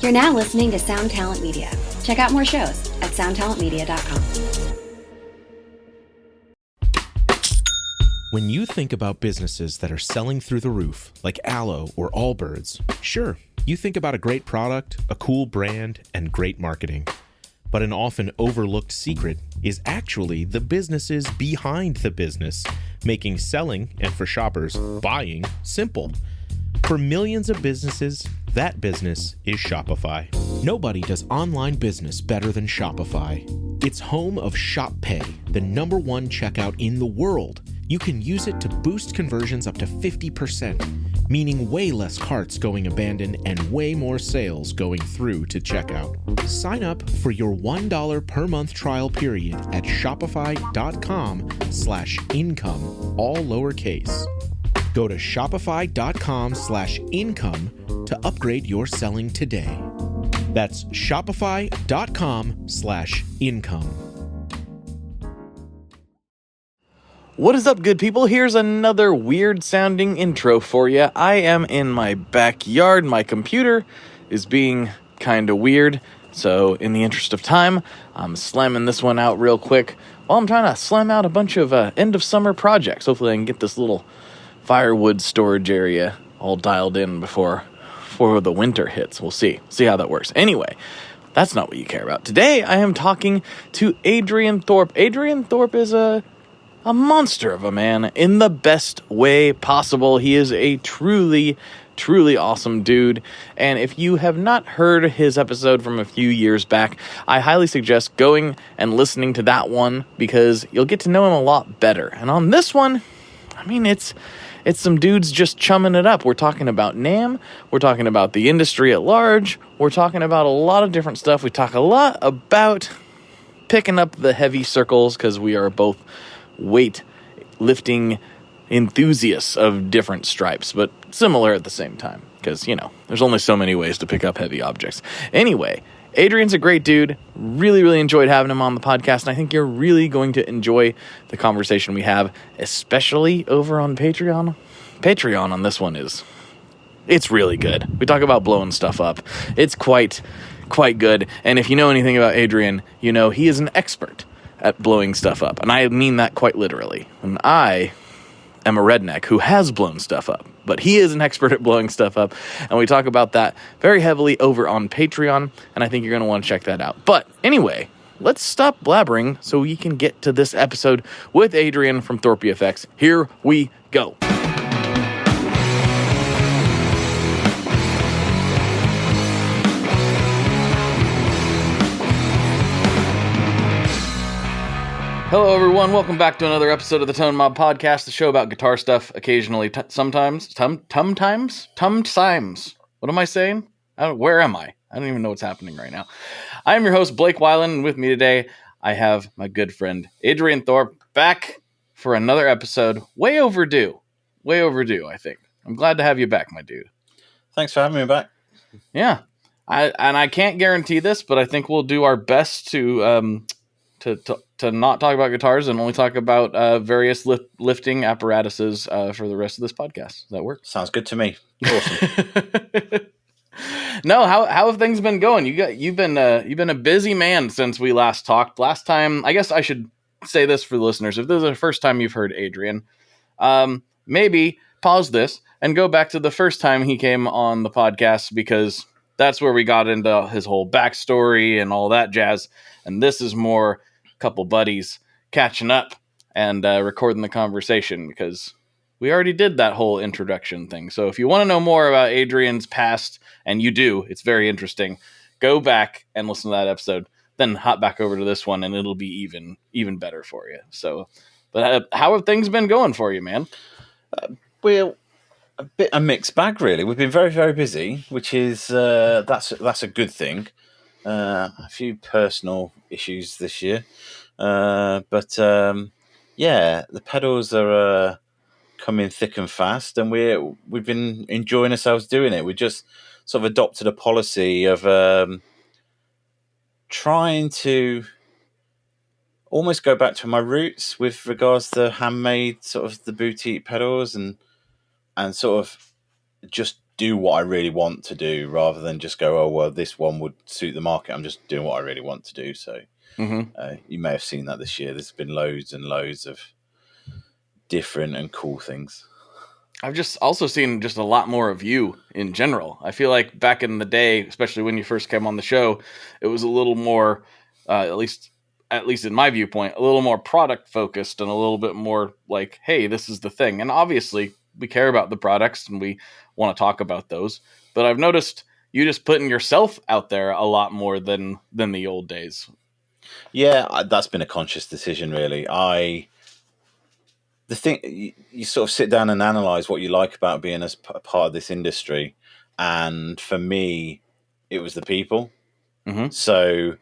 You're now listening to Sound Talent Media. Check out more shows at soundtalentmedia.com. When you think about businesses that are selling through the roof, like Aloe or Allbirds, sure, you think about a great product, a cool brand, and great marketing. But an often overlooked secret is actually the businesses behind the business, making selling, and for shoppers, buying, simple. For millions of businesses, that business is Shopify. Nobody does online business better than Shopify. It's home of Shop Pay, the #1 checkout in the world. You can use it to boost conversions up to 50%, meaning way less carts going abandoned and way more sales going through to checkout. Sign up for your $1 per month trial period at shopify.com/income, all lowercase. Go to shopify.com/income to upgrade your selling today. That's shopify.com/income. What is up, good people? Here's another weird-sounding intro for you. I am in my backyard. My computer is being kind of weird, so in the interest of time, I'm slamming this one out real quick while I'm trying to slam out a bunch of end-of-summer projects. Hopefully I can get this little firewood storage area all dialed in before the winter hits. We'll see how that works. Anyway, that's not what you care about. Today, I am talking to Adrian Thorpe. Adrian Thorpe is a monster of a man in the best way possible. He is a truly awesome dude. And if you have not heard his episode from a few years back, I highly suggest going and listening to that one because you'll get to know him a lot better. And on this one, I mean, it's some dudes just chumming it up. We're talking about NAMM. We're talking about the industry at large. We're talking about a lot of different stuff. We talk a lot about picking up the heavy circles because we are both weight-lifting enthusiasts of different stripes, but similar at the same time, because, you know, there's only so many ways to pick up heavy objects. Anyway, Adrian's a great dude. Really enjoyed having him on the podcast, and I think you're really going to enjoy the conversation we have, especially over on Patreon. Patreon on this one it's really good. We talk about blowing stuff up. It's quite good, and if you know anything about Adrian, you know he is an expert at blowing stuff up, and I mean that quite literally. And I am a redneck who has blown stuff up, but he is an expert at blowing stuff up, and we talk about that very heavily over on Patreon, and I think you're going to want to check that out. But anyway, let's stop blabbering so we can get to this episode with Adrian from ThorpyFx. Here we go. Hello, everyone. Welcome back to another episode of the Tone Mob Podcast, the show about guitar stuff, occasionally, sometimes. What am I saying? Where am I? I don't even know what's happening right now. I am your host, Blake Weiland, and with me today, I have my good friend, Adrian Thorpe, back for another episode. Way overdue, I think. I'm glad to have you back, my dude. Thanks for having me back. Yeah. I can't guarantee this, but I think we'll do our best to not talk about guitars and only talk about various lifting apparatuses for the rest of this podcast. Does that work? Sounds good to me. Awesome. No, how have things been going? You've been a busy man since we last talked. Last time, I guess I should say this for the listeners: if this is the first time you've heard Adrian, maybe pause this and go back to the first time he came on the podcast, because that's where we got into his whole backstory and all that jazz. And this is more couple buddies catching up and recording the conversation, because we already did that whole introduction thing. So if you want to know more about Adrian's past, and you do, it's very interesting, go back and listen to that episode, then hop back over to this one and it'll be even better for you. So, but how have things been going for you, man? Well, a mixed bag, really. We've been very busy, which is that's a good thing. A few personal issues this year, but yeah, the pedals are coming thick and fast, and we've been enjoying ourselves doing it. We just sort of adopted a policy of trying to almost go back to my roots with regards to handmade sort of the boutique pedals, and sort of just do what I really want to do rather than just go, oh, well, this one would suit the market. I'm just doing what I really want to do. So you may have seen that this year. There's been loads and loads of different and cool things. I've just also seen just a lot more of you in general. I feel like back in the day, especially when you first came on the show, it was a little more, at least in my viewpoint, a little more product focused and a little bit more like, hey, this is the thing. And obviously we care about the products and we want to talk about those. But I've noticed you just putting yourself out there a lot more than the old days. Yeah, that's been a conscious decision, really. The thing, you sort of sit down and analyze what you like about being as a part of this industry, and for me, it was the people. So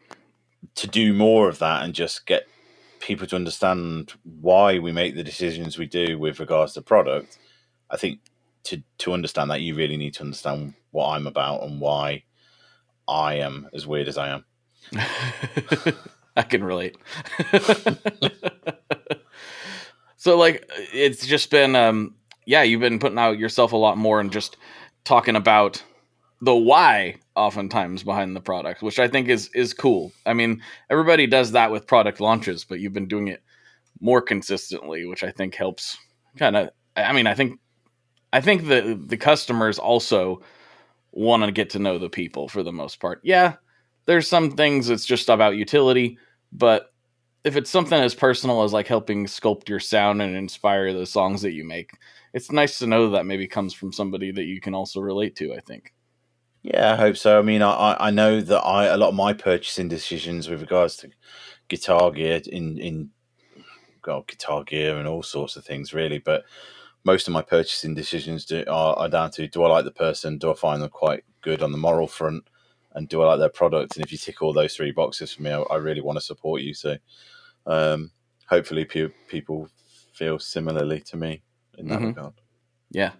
to do more of that and just get people to understand why we make the decisions we do with regards to product, I think to understand that, you really need to understand what I'm about and why I am as weird as I am. I can relate. So, like, it's just been, you've been putting out yourself a lot more and just talking about the why oftentimes behind the product, which I think is cool. I mean, everybody does that with product launches, but you've been doing it more consistently, which I think helps kind of, I mean, I think the customers also want to get to know the people for the most part. Yeah, there's some things it's just about utility, but if it's something as personal as like helping sculpt your sound and inspire the songs that you make, it's nice to know that maybe comes from somebody that you can also relate to, I think. Yeah, I hope so. I mean, I know that a lot of my purchasing decisions with regards to guitar gear guitar gear and all sorts of things, really, but most of my purchasing decisions are down to, do I like the person? Do I find them quite good on the moral front? And do I like their product? And if you tick all those three boxes for me, I really want to support you. So hopefully people feel similarly to me in that regard. Yeah.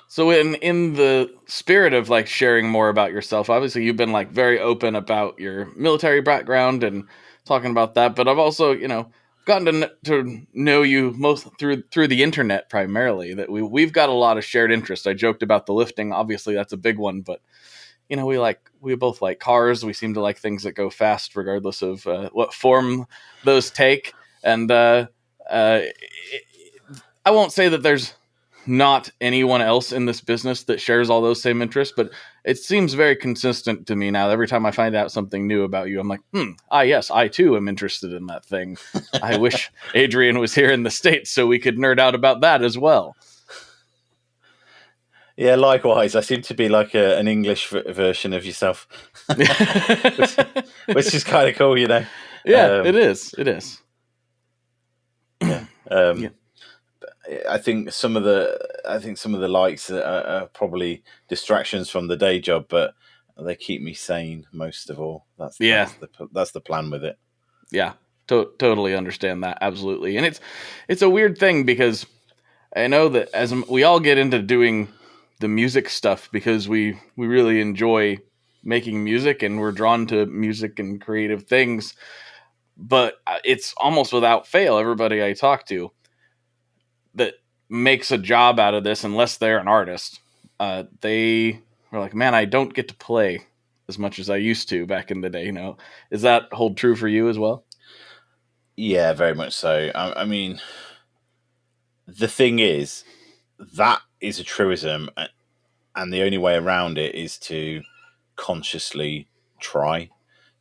So in the spirit of like sharing more about yourself, obviously you've been like very open about your military background and talking about that, but I've also, gotten to know you most through the internet primarily, that we've got a lot of shared interest. I joked about the lifting. Obviously that's a big one, but we both like cars. We seem to like things that go fast regardless of what form those take. And I won't say that there's not anyone else in this business that shares all those same interests, but it seems very consistent to me now. Every time I find out something new about you, I'm like, yes, I too am interested in that thing. I wish Adrian was here in the States so we could nerd out about that as well. Yeah, likewise. I seem to be like an English version of yourself, which is kind of cool, Yeah, it is. It is. Yeah. Yeah. I think some of the likes are probably distractions from the day job, but they keep me sane most of all. That's the plan with it. Yeah, totally understand that, absolutely. And it's a weird thing because I know that as we all get into doing the music stuff because we really enjoy making music and we're drawn to music and creative things, but it's almost without fail, everybody I talk to that makes a job out of this, unless they're an artist, they are like, man, I don't get to play as much as I used to back in the day. Does that hold true for you as well? Yeah, very much so. I mean, the thing is, that is a truism, and the only way around it is to consciously try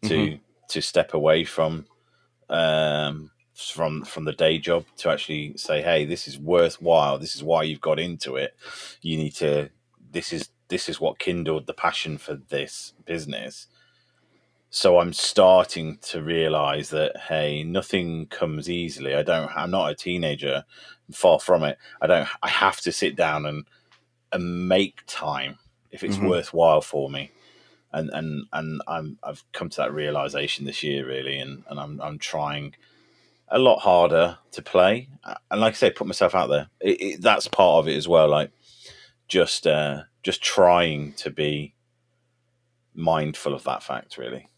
to step away from the day job, to actually say, hey, this is worthwhile, this is why you've got into it, you need to, this is what kindled the passion for this business. So I'm starting to realize that, hey, nothing comes easily. I'm not a teenager, far from it. I have to sit down and make time if it's worthwhile for me. And I've come to that realization this year, really, and I'm trying a lot harder to play, and like I say, put myself out there. That's part of it as well. Like just trying to be mindful of that fact, really.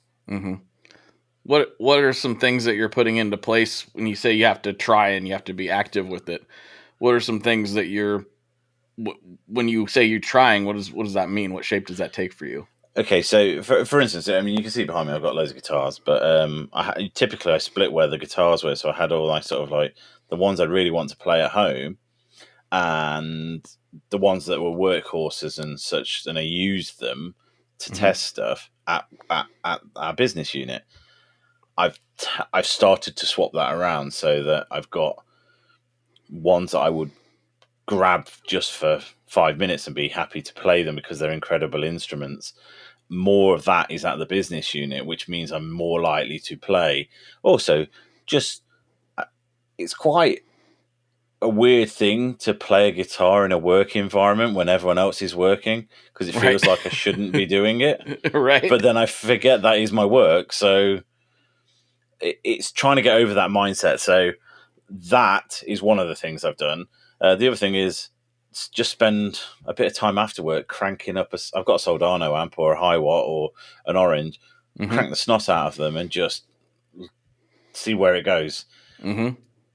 What are some things that you're putting into place when you say you have to try and you have to be active with it? What are some things that you're when you say you're trying, what does that mean? What shape does that take for you? Okay, so for instance, I mean, you can see behind me, I've got loads of guitars, but typically I split where the guitars were, so I had all sort of like the ones I'd really want to play at home, and the ones that were workhorses and such, and I used them to test stuff at our business unit. I've started to swap that around so that I've got ones that I would grab just for 5 minutes and be happy to play them because they're incredible instruments. More of that is at the business unit, which means I'm more likely to play. Also, just it's quite a weird thing to play a guitar in a work environment when everyone else is working, because it feels like I shouldn't be doing it. Right. But then I forget that is my work. So it's trying to get over that mindset. So that is one of the things I've done. The other thing is just spend a bit of time after work cranking up. I've got a Soldano amp or a Hi-Watt or an Orange. Crank the snot out of them and just see where it goes.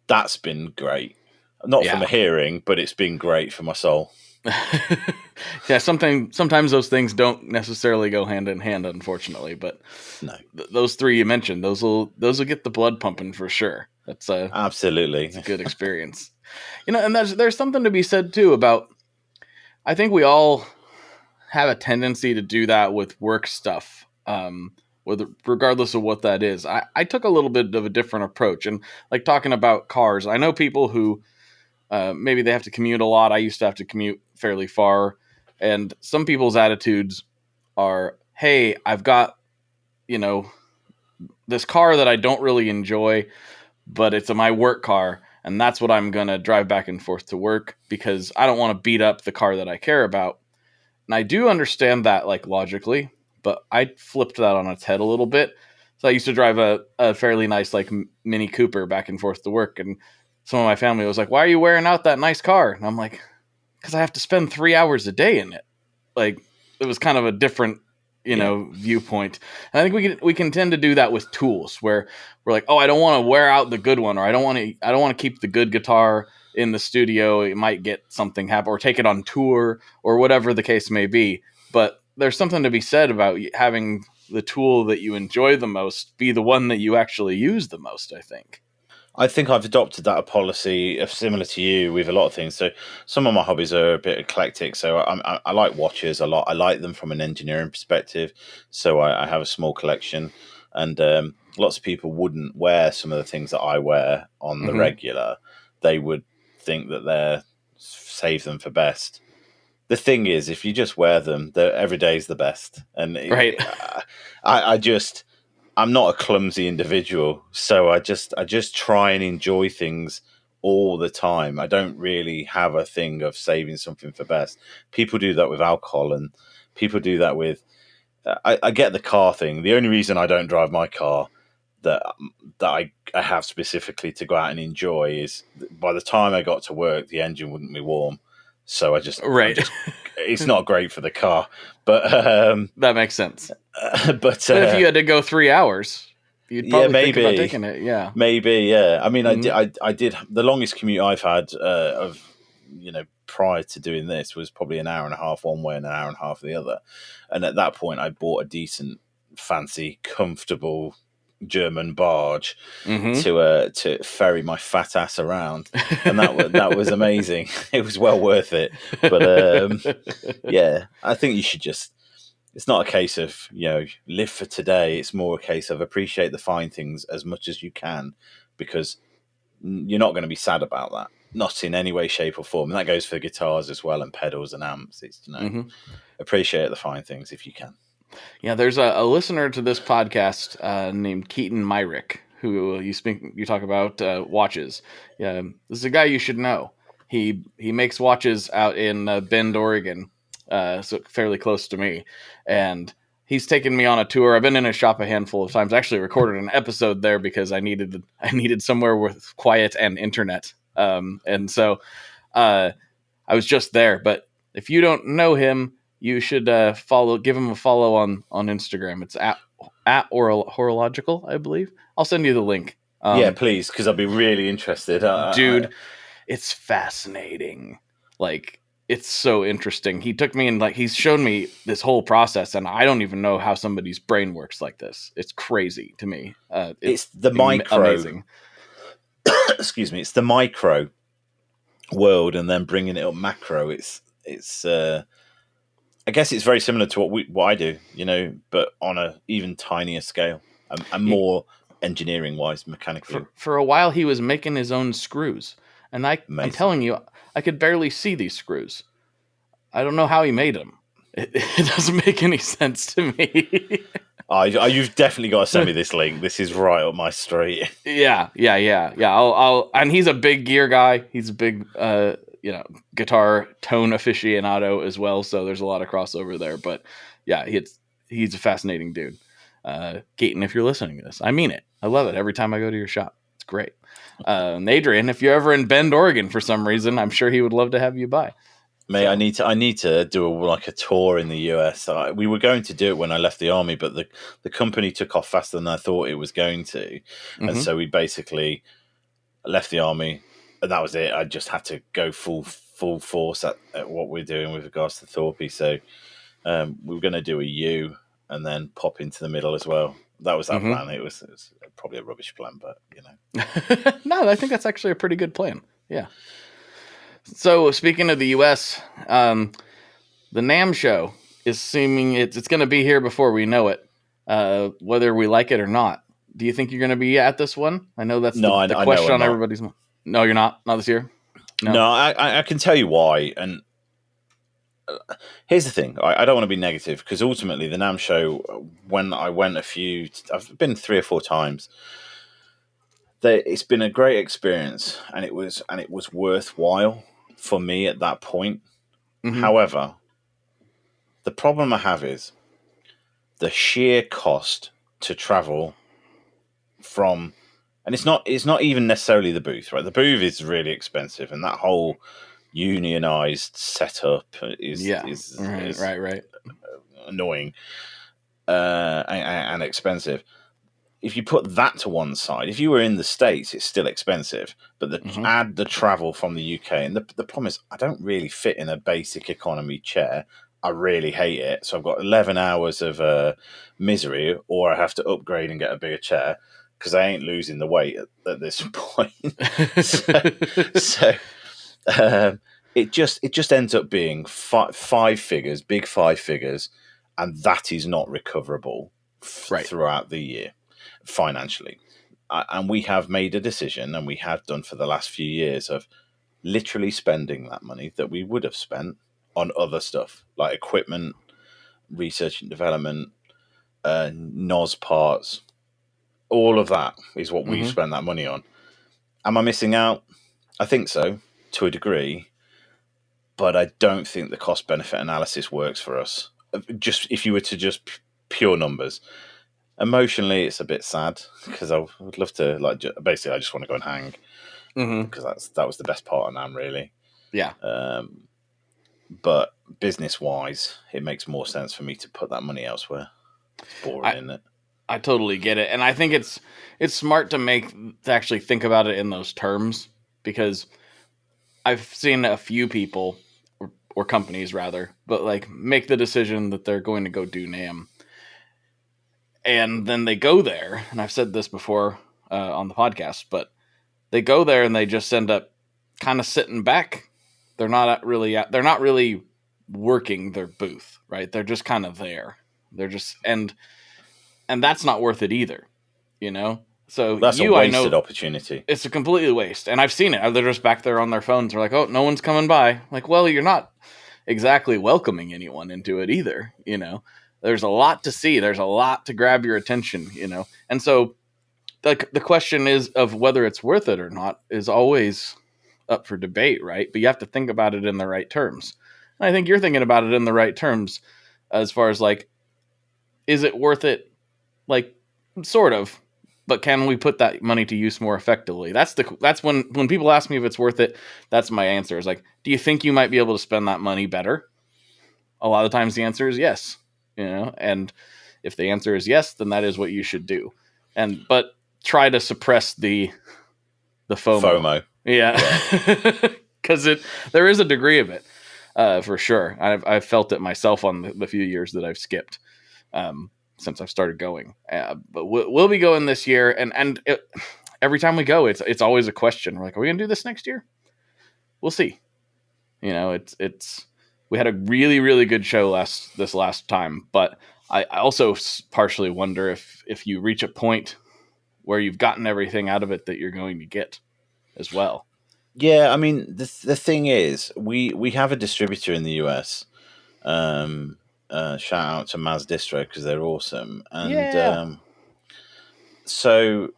That's been great. Not for my hearing, but it's been great for my soul. Yeah, sometimes those things don't necessarily go hand in hand, unfortunately. But no, those three you mentioned, those will get the blood pumping for sure. That's absolutely it's a good experience. And there's something to be said too about. I think we all have a tendency to do that with work stuff, regardless of what that is. I took a little bit of a different approach, and like talking about cars, I know people who maybe they have to commute a lot. I used to have to commute fairly far, and some people's attitudes are, "Hey, I've got, this car that I don't really enjoy, but it's my work car, and that's what I'm gonna drive back and forth to work because I don't want to beat up the car that I care about." And I do understand that, like, logically, but I flipped that on its head a little bit. So I used to drive a fairly nice, like, Mini Cooper back and forth to work, and some of my family was like, "Why are you wearing out that nice car?" And I'm like, "Because I have to spend 3 hours a day in it." Like, it was kind of a different, viewpoint. And I think we can tend to do that with tools, where we're like, "Oh, I don't want to wear out the good one," or I don't want to keep the good guitar in the studio. It might get something happen, or take it on tour, or whatever the case may be. But there's something to be said about having the tool that you enjoy the most be the one that you actually use the most, I think. I think I've adopted that policy of similar to you with a lot of things. So some of my hobbies are a bit eclectic. So I like watches a lot. I like them from an engineering perspective. So I have a small collection, and lots of people wouldn't wear some of the things that I wear on the regular. They would think that they're save them for best. The thing is, if you just wear them, every day is the best. And Right. I'm not a clumsy individual, so I just try and enjoy things all the time. I don't really have a thing of saving something for best. People do that with alcohol, and people do that with. I get the car thing. The only reason I don't drive my car that I have specifically to go out and enjoy is by the time I got to work, the engine wouldn't be warm. So it's not great for the car, but that makes sense. But if you had to go 3 hours, you'd probably think about taking it. Yeah, maybe. Yeah, I mean, I did the longest commute I've had prior to doing this was probably an hour and a half one way and an hour and a half the other. And at that point, I bought a decent, fancy, comfortable German barge to ferry my fat ass around, and that was amazing. It was well worth it. But yeah, I think you should just. It's not a case of live for today. It's more a case of appreciate the fine things as much as you can, because you're not going to be sad about that, not in any way, shape, or form. And that goes for guitars as well, and pedals and amps. It's appreciate the fine things if you can. Yeah, there's a listener to this podcast named Keaton Myrick, who you talk about watches. Yeah, this is a guy you should know. He makes watches out in Bend, Oregon, so fairly close to me, and he's taken me on a tour. I've been in his shop a handful of times. I actually recorded an episode there because I needed somewhere with quiet and internet, and so I was just there. But if you don't know him, you should give him a follow on Instagram. It's at Horological, I believe. I'll send you the link. Yeah, please, because I'd be really interested. Dude, it's fascinating. Like, it's so interesting. He took me and he's shown me this whole process, and I don't even know how somebody's brain works like this. It's crazy to me. It's the micro, amazing. Excuse me. It's the micro world, and then bringing it up macro. It's. I guess it's very similar to what I do, but on a even tinier scale and more engineering wise, mechanically. For a while, he was making his own screws, and I'm telling you, I could barely see these screws. I don't know how he made them. It doesn't make any sense to me. You've definitely got to send me this link. This is right up my street. Yeah. I'll and he's a big gear guy. He's a big, guitar tone aficionado as well. So there's a lot of crossover there. But yeah, he's a fascinating dude. Keaton, if you're listening to this, I mean it. I love it every time I go to your shop. It's great. And Adrian, if you're ever in Bend, Oregon, for some reason, I'm sure he would love to have you by. Mate, I need to do a tour in the US. We were going to do it when I left the army, but the company took off faster than I thought it was going to, and so we basically left the army, and that was it. I just had to go full force at what we're doing with regards to Thorpy. So we were going to do a U and then pop into the middle as well. That was our plan. It was probably a rubbish plan, but No, I think that's actually a pretty good plan. Yeah. So speaking of the U.S., the NAMM show is seeming it's going to be here before we know it, whether we like it or not. Do you think you're going to be at this one? I know that's the question on everybody's mind. No, you're not. Not this year. No, I can tell you why. And here's the thing: I don't want to be negative because ultimately the NAMM show, when I went I've been 3 or 4 times. It's been a great experience, and it was worthwhile for me at that point. However, the problem I have is the sheer cost to travel from, and it's not even necessarily the booth, right? The booth is really expensive, and that whole unionized setup is right annoying and expensive. If you put that to one side, if you were in the States, it's still expensive. But add the travel from the UK, and the problem is I don't really fit in a basic economy chair. I really hate it. So I've got 11 hours of misery, or I have to upgrade and get a bigger chair because I ain't losing the weight at this point. so it just ends up being five figures, big 5 figures, and that is not recoverable throughout the year. Financially, and we have made a decision, and we have done for the last few years, of literally spending that money that we would have spent on other stuff like equipment, research and development, NOS parts. All of that is what we've spent that money on. Am I missing out? I think so, to a degree, but I don't think the cost benefit analysis works for us. Just if you were to just pure numbers. Emotionally, it's a bit sad because I would love to basically I just want to go and hang because that was the best part of NAMM, really. Yeah. But business wise, it makes more sense for me to put that money elsewhere. It's boring, isn't it? I totally get it, and I think it's smart to actually think about it in those terms, because I've seen a few people or companies rather, but make the decision that they're going to go do NAMM. And then they go there, and I've said this before on the podcast, but they go there and they just end up kind of sitting back. They're not really working their booth, right? They're just kind of there. They're just and that's not worth it either, So that's a wasted opportunity. It's a completely waste, and I've seen it. They're just back there on their phones. They're like, "Oh, no one's coming by." Well, you're not exactly welcoming anyone into it either, There's a lot to see. There's a lot to grab your attention, And so the question is of whether it's worth it or not is always up for debate, right? But you have to think about it in the right terms. And I think you're thinking about it in the right terms as far as is it worth it? Sort of. But can we put that money to use more effectively? That's when people ask me if it's worth it, that's my answer. Is do you think you might be able to spend that money better? A lot of times the answer is yes. And if the answer is yes, then that is what you should do. But try to suppress the FOMO. Yeah. Because there is a degree of it. for sure. I've felt it myself on the few years that I've skipped since I've started going. But we'll be going this year, and every time we go, it's always a question. We're like, are we gonna do this next year? We'll see. You know, it's we had a really, really good show this last time, but I also partially wonder if you reach a point where you've gotten everything out of it that you're going to get as well. Yeah, I mean, the thing is, we have a distributor in the US. Shout out to Maz Distro because they're awesome. And so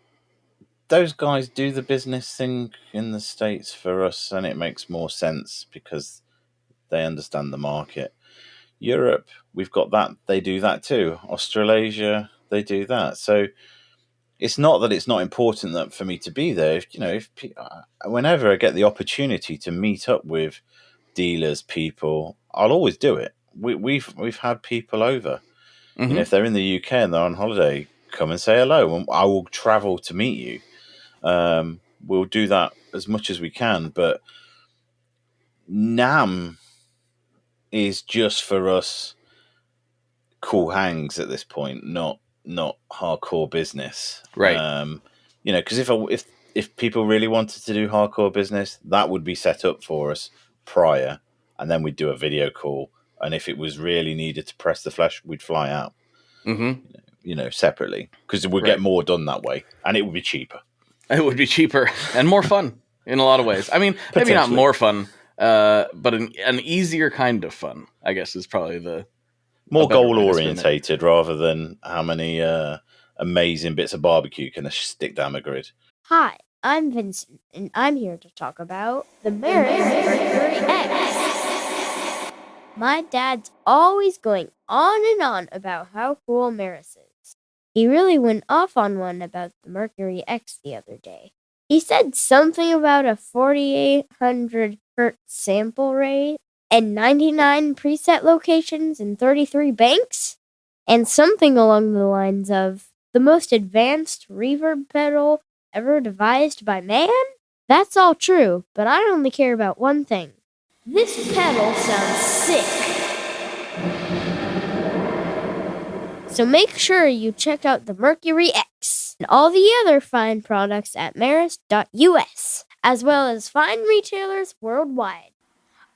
those guys do the business thing in the States for us, and it makes more sense because they understand the market. Europe, we've got that. They do that too. Australasia, they do that. So it's not that it's not important that for me to be there. Whenever I get the opportunity to meet up with dealers, people, I'll always do it. We've had people over. Mm-hmm. You know, if they're in the UK and they're on holiday, come and say hello, and I will travel to meet you. We'll do that as much as we can, but NAMM is just for us cool hangs at this point, not hardcore business, right? You know, because if people really wanted to do hardcore business, that would be set up for us prior, and then we'd do a video call, and if it was really needed to press the flesh, we'd fly out. Mm-hmm. You know, separately, because we'd get more done that way, and it would be cheaper. It would be cheaper and more fun in a lot of ways. I mean, maybe not more fun, but an easier kind of fun, I guess, is probably the more goal orientated rather than how many amazing bits of barbecue can I stick down the grid. Hi, I'm Vincent, and I'm here to talk about the MerrisMercury-X. My dad's always going on and on about how cool Merris is. He really went off on one about the Mercury-X the other day. He said something about a 4,800 hertz sample rate and 99 preset locations in 33 banks, and something along the lines of the most advanced reverb pedal ever devised by man? That's all true, but I only care about one thing. This pedal sounds sick. So make sure you check out the Mercury-X and all the other fine products at Merris.us, as well as fine retailers worldwide.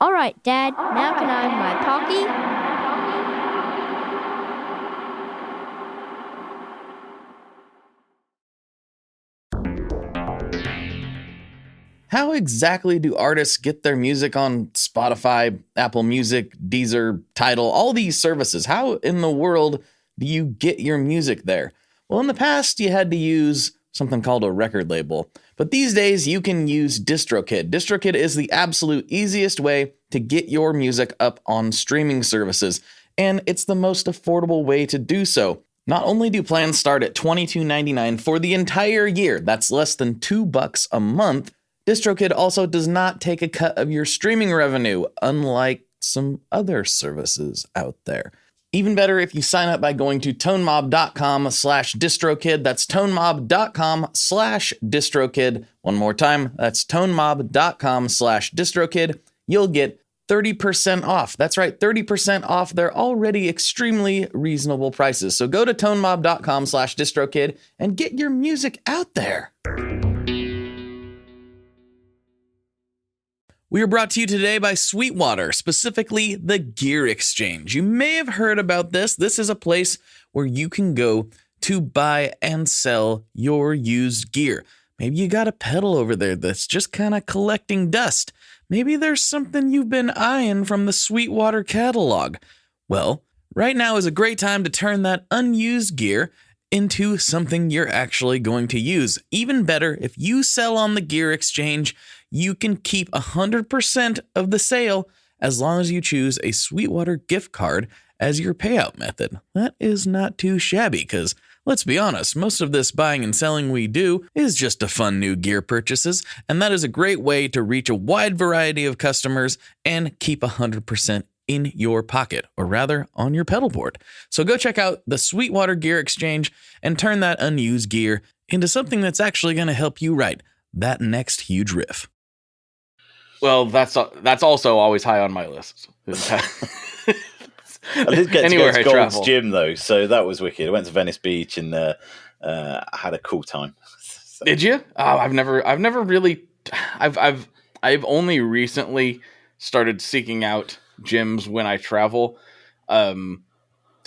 All right, Dad, now can I have my Pocky? How exactly do artists get their music on Spotify, Apple Music, Deezer, Tidal, all these services? How in the world do you get your music there? Well, in the past, you had to use something called a record label. But these days, you can use DistroKid. DistroKid is the absolute easiest way to get your music up on streaming services, and it's the most affordable way to do so. Not only do plans start at $22.99 for the entire year, that's less than $2 a month, DistroKid also does not take a cut of your streaming revenue, unlike some other services out there. Even better if you sign up by going to tonemob.com/distrokid. That's tonemob.com/distrokid. One more time, that's tonemob.com/distrokid. You'll get 30% off. That's right, 30% off their already extremely reasonable prices. So go to tonemob.com/distrokid and get your music out there. We are brought to you today by Sweetwater, specifically the Gear Exchange. You may have heard about this. This is a place where you can go to buy and sell your used gear. Maybe you got a pedal over there that's just kind of collecting dust. Maybe there's something you've been eyeing from the Sweetwater catalog. Well, right now is a great time to turn that unused gear into something you're actually going to use. Even better, if you sell on the Gear Exchange, you can keep 100% of the sale as long as you choose a Sweetwater gift card as your payout method. That is not too shabby because, let's be honest, most of this buying and selling we do is just to fund new gear purchases, and that is a great way to reach a wide variety of customers and keep 100% in your pocket, or rather on your pedal board. So go check out the Sweetwater Gear Exchange and turn that unused gear into something that's actually going to help you write that next huge riff. Well, that's also always high on my list. I did get Anywhere to I go to Gold's travel. Gym though, so that was wicked. I went to Venice Beach and had a cool time. So, Did you? Oh, I've never really. I've only recently started seeking out gyms when I travel, to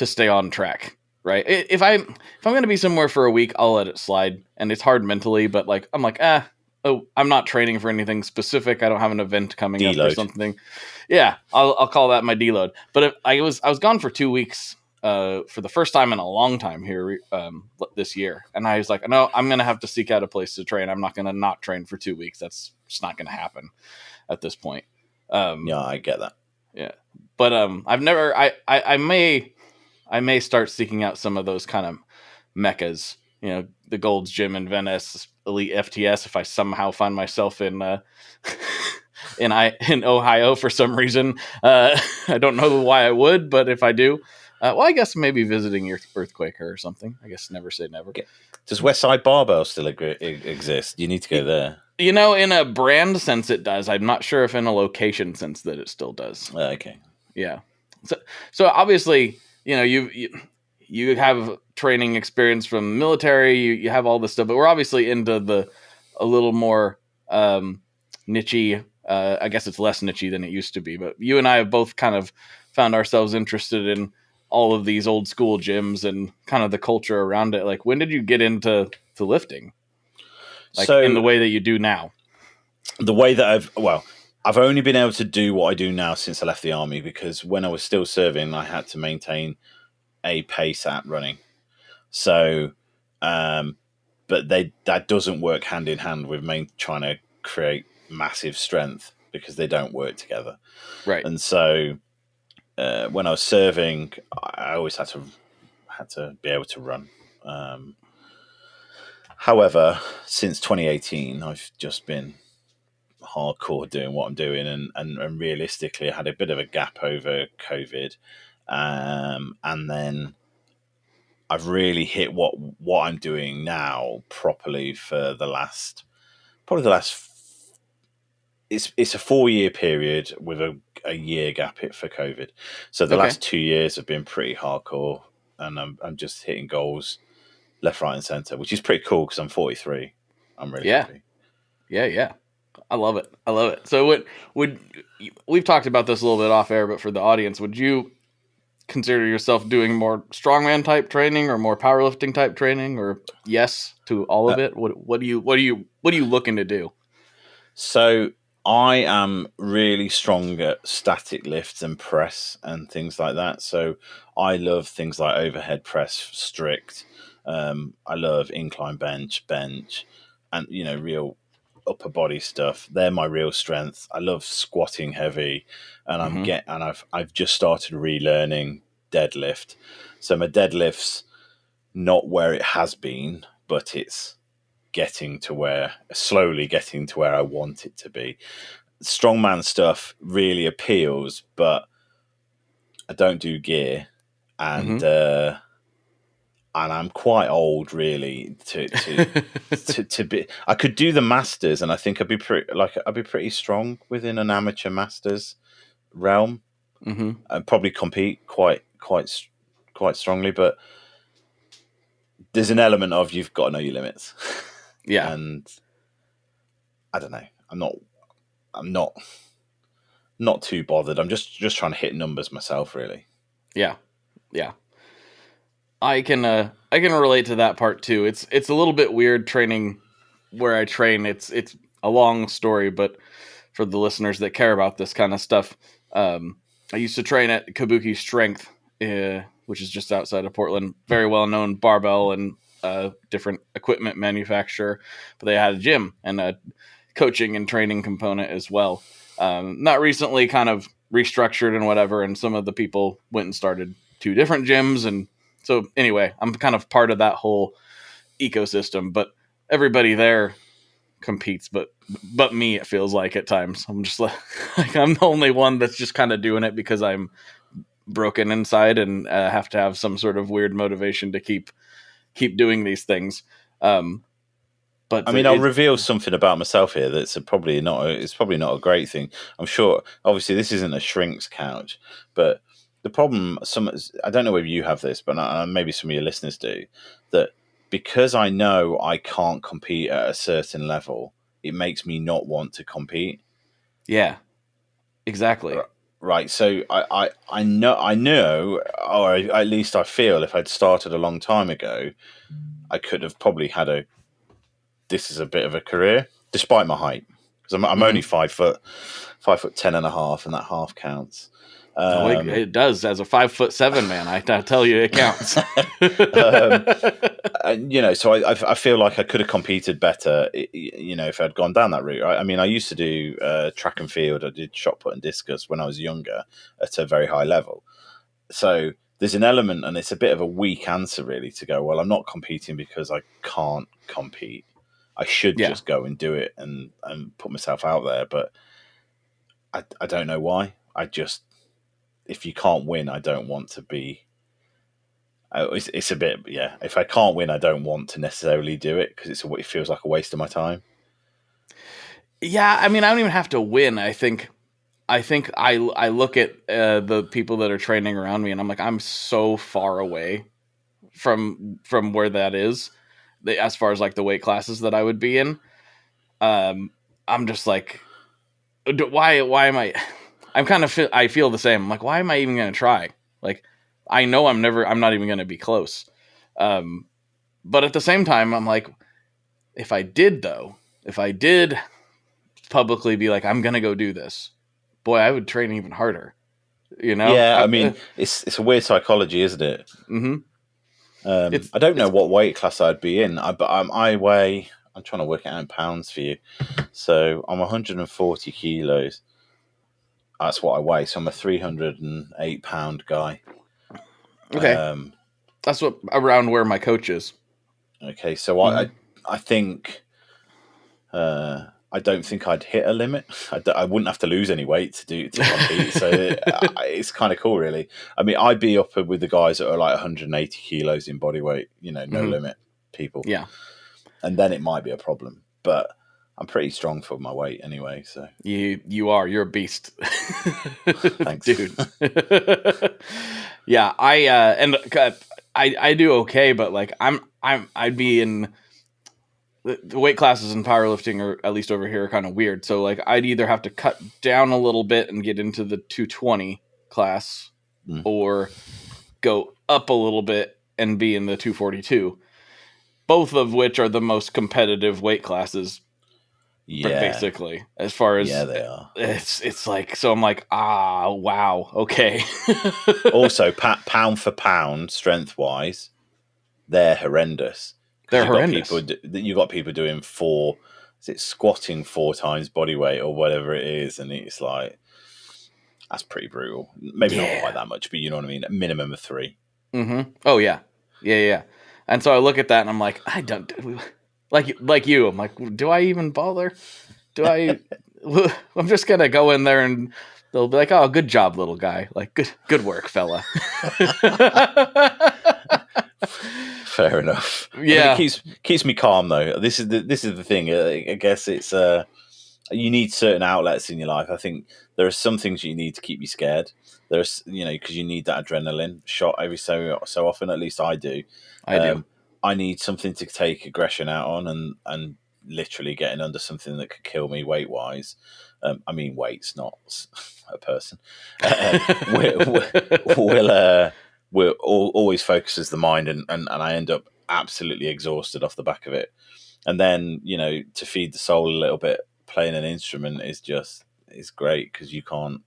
stay on track. Right. If I'm going to be somewhere for a week, I'll let it slide, and it's hard mentally. But like I'm like, I'm not training for anything specific. I don't have an event coming up or deload. something. Yeah, I'll call that my deload. But if I was gone for 2 weeks. For the first time in a long time here this year. And I was like, no, I'm going to have to seek out a place to train. I'm not going to not train for 2 weeks. That's just not going to happen at this point. Yeah, I get that. Yeah. But I've never, I may start seeking out some of those kind of meccas, the Gold's Gym in Venice, Elite FTS, if I somehow find myself in Ohio for some reason. I don't know why I would, but if I do, well, I guess maybe visiting your Earthquaker or something. I guess never say never. Does Westside Barbell still exist? You need to go there. In a brand sense, it does. I'm not sure if in a location sense that it still does. Okay. Yeah. So obviously, you have training experience from the military. You have all this stuff, but we're obviously into a little more niche-y. I guess it's less niche-y than it used to be. But you and I have both kind of found ourselves interested in all of these old school gyms and kind of the culture around it. Like, when did you get into lifting? Like, in the way that you do now? The way that I've only been able to do what I do now since I left the army, because when I was still serving, I had to maintain a pace at running. So, but that doesn't work hand in hand with trying to create massive strength, because they don't work together. Right. And so, when I was serving, I always had to be able to run. However, since 2018, I've just been hardcore doing what I'm doing, and realistically, I had a bit of a gap over COVID, and then I've really hit what I'm doing now properly for the last. It's a 4-year period with a year gap for COVID. So the last 2 years have been pretty hardcore, and I'm just hitting goals left, right, and center, which is pretty cool because I'm 43. I'm really happy. Yeah. I love it. So we've talked about this a little bit off air, but for the audience, would you consider yourself doing more strongman type training or more powerlifting type training, or yes to all of it? What are you looking to do? So I am really strong at static lifts and press and things like that. So I love things like overhead press, strict. I love incline bench, and real upper body stuff. They're my real strength. I love squatting heavy, and I've just started relearning deadlift. So my deadlift's not where it has been, but it's slowly getting to where I want it to be. Strongman stuff really appeals, but I don't do gear, and I'm quite old really to be. I could do the masters, and I think I'd be pretty strong within an amateur masters realm. I'd probably compete quite strongly, but there's an element of you've got to know your limits. Yeah. And I don't know. I'm not too bothered. I'm just trying to hit numbers myself, really. Yeah. I can relate to that part too. It's a little bit weird training where I train. It's a long story, but for the listeners that care about this kind of stuff, I used to train at Kabuki Strength, which is just outside of Portland. Very well known barbell and different equipment manufacturer, but they had a gym and a coaching and training component as well. Not recently, kind of restructured and whatever, and some of the people went and started 2 different gyms, and so anyway, I'm kind of part of that whole ecosystem. But everybody there competes, but me, it feels like at times I'm just like I'm the only one that's just kind of doing it because I'm broken inside and have to have some sort of weird motivation to keep doing these things. But I mean, I'll reveal something about myself here that's probably not. It's probably not a great thing. I'm sure. Obviously, this isn't a shrink's couch, but the problem. I don't know whether you have this, but maybe some of your listeners do. That because I know I can't compete at a certain level, it makes me not want to compete. Yeah, exactly. Right. So I know, or at least I feel, if I'd started a long time ago, I could have probably had this is a bit of a career, despite my height, because I'm only 5 foot, 5'10" and a half, and that half counts. It does. As a 5'7" man, I tell you, it counts. And, so I feel like I could have competed better, if I'd gone down that route. I mean, I used to do track and field. I did shot put and discus when I was younger at a very high level. So there's an element, and it's a bit of a weak answer, really, to go, well, I'm not competing because I can't compete. I should just go and do it and put myself out there. But I don't know why. If you can't win, I don't want to be. It's a bit, yeah. If I can't win, I don't want to necessarily do it because it feels like a waste of my time. Yeah, I mean, I don't even have to win. I think I look at the people that are training around me, and I'm like, I'm so far away from where that is, as far as like the weight classes that I would be in. I'm just like, why am I? I feel the same. I'm like, why am I even going to try? Like, I know I'm not even going to be close. But at the same time, I'm like, if I did publicly be like, I'm going to go do this, boy, I would train even harder. Yeah, I mean, it's a weird psychology, isn't it? Mm-hmm. I don't know what weight class I'd be in, but I weigh. I'm trying to work it out in pounds for you. So I'm 140 kilos. That's what I weigh. So I'm a 308 pound guy. Okay, that's what around where my coach is. Okay, so I think. I don't think I'd hit a limit. I wouldn't have to lose any weight to compete. So it's kind of cool, really. I mean, I'd be up with the guys that are like 180 kilos in body weight, no limit people. Yeah. And then it might be a problem. But I'm pretty strong for my weight anyway. So you're a beast. Thanks, dude. Yeah, I do okay, but like I'd be in. The weight classes in powerlifting, are at least over here, are kind of weird. So like I'd either have to cut down a little bit and get into the 220 class, or go up a little bit and be in the 242. Both of which are the most competitive weight classes. Yeah, basically, as far as they are. It's like, so I'm like, wow, okay. Also, pound for pound, strength wise, they're horrendous. They're horrendous. You got people doing squatting 4 times body weight or whatever it is, and it's like, that's pretty brutal. Maybe not quite that much, but you know what I mean. A minimum of 3. Mm-hmm. Oh yeah. And so I look at that and I'm like, I don't like you. I'm like, do I even bother? Do I? I'm just gonna go in there and they'll be like, oh, good job, little guy. Like, good work, fella. Fair enough. Yeah, I mean, it keeps me calm though. This is the thing. I guess it's you need certain outlets in your life. I think there are some things you need to keep you scared. There's because you need that adrenaline shot every so often. At least I do. I do. I need something to take aggression out on, and literally getting under something that could kill me weight wise. I mean, weight's not a person. We're always focuses the mind, and I end up absolutely exhausted off the back of it. And then, to feed the soul a little bit, playing an instrument is great because you can't.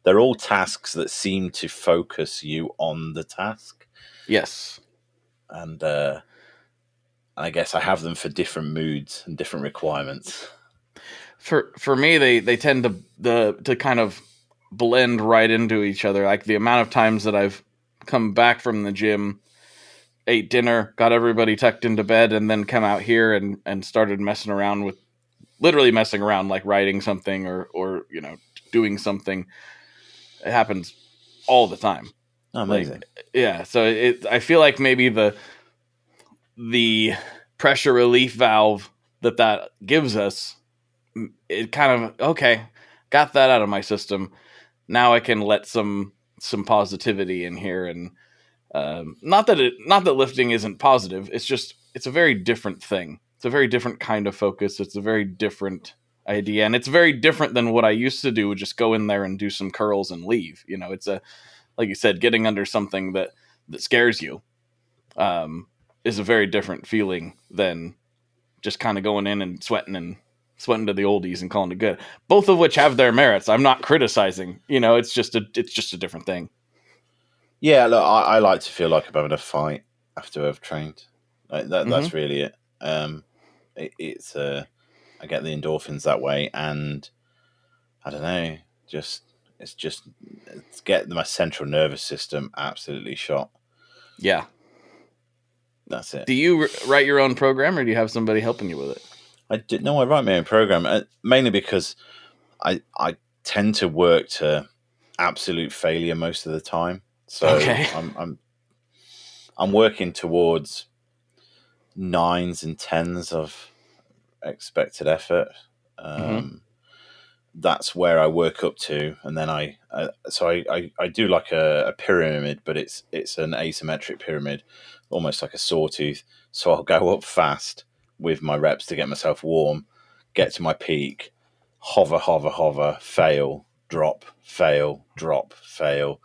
They're all tasks that seem to focus you on the task. Yes. And I guess I have them for different moods and different requirements. For me, they tend to kind of blend right into each other. Like the amount of times that I've come back from the gym, ate dinner, got everybody tucked into bed, and then come out here and started messing around, like writing something or doing something. It happens all the time. Oh, amazing. Yeah. So I feel like maybe the pressure relief valve that gives us, it kind of, okay, got that out of my system. Now I can let some positivity in here. And not that lifting isn't positive. It's a very different thing. It's a very different kind of focus. It's a very different idea, and it's very different than what I used to do. Just go in there and do some curls and leave. It's like you said, getting under something that scares you is a very different feeling than just kind of going in and sweating to the oldies and calling it good. Both of which have their merits. I'm not criticizing. It's just a different thing. Yeah, look, I like to feel like I'm having a fight after I've trained. That's really it. It's I get the endorphins that way, and I don't know, it's get my central nervous system absolutely shot. Yeah, that's it. Do you write your own program, or do you have somebody helping you with it? I write my own program, mainly because I tend to work to absolute failure most of the time. So okay. I'm working towards 9s and 10s of expected effort. That's where I work up to, and then I do like a pyramid, but it's an asymmetric pyramid, almost like a sawtooth. So I'll go up fast with my reps to get myself warm, get to my peak, hover, fail, drop, fail,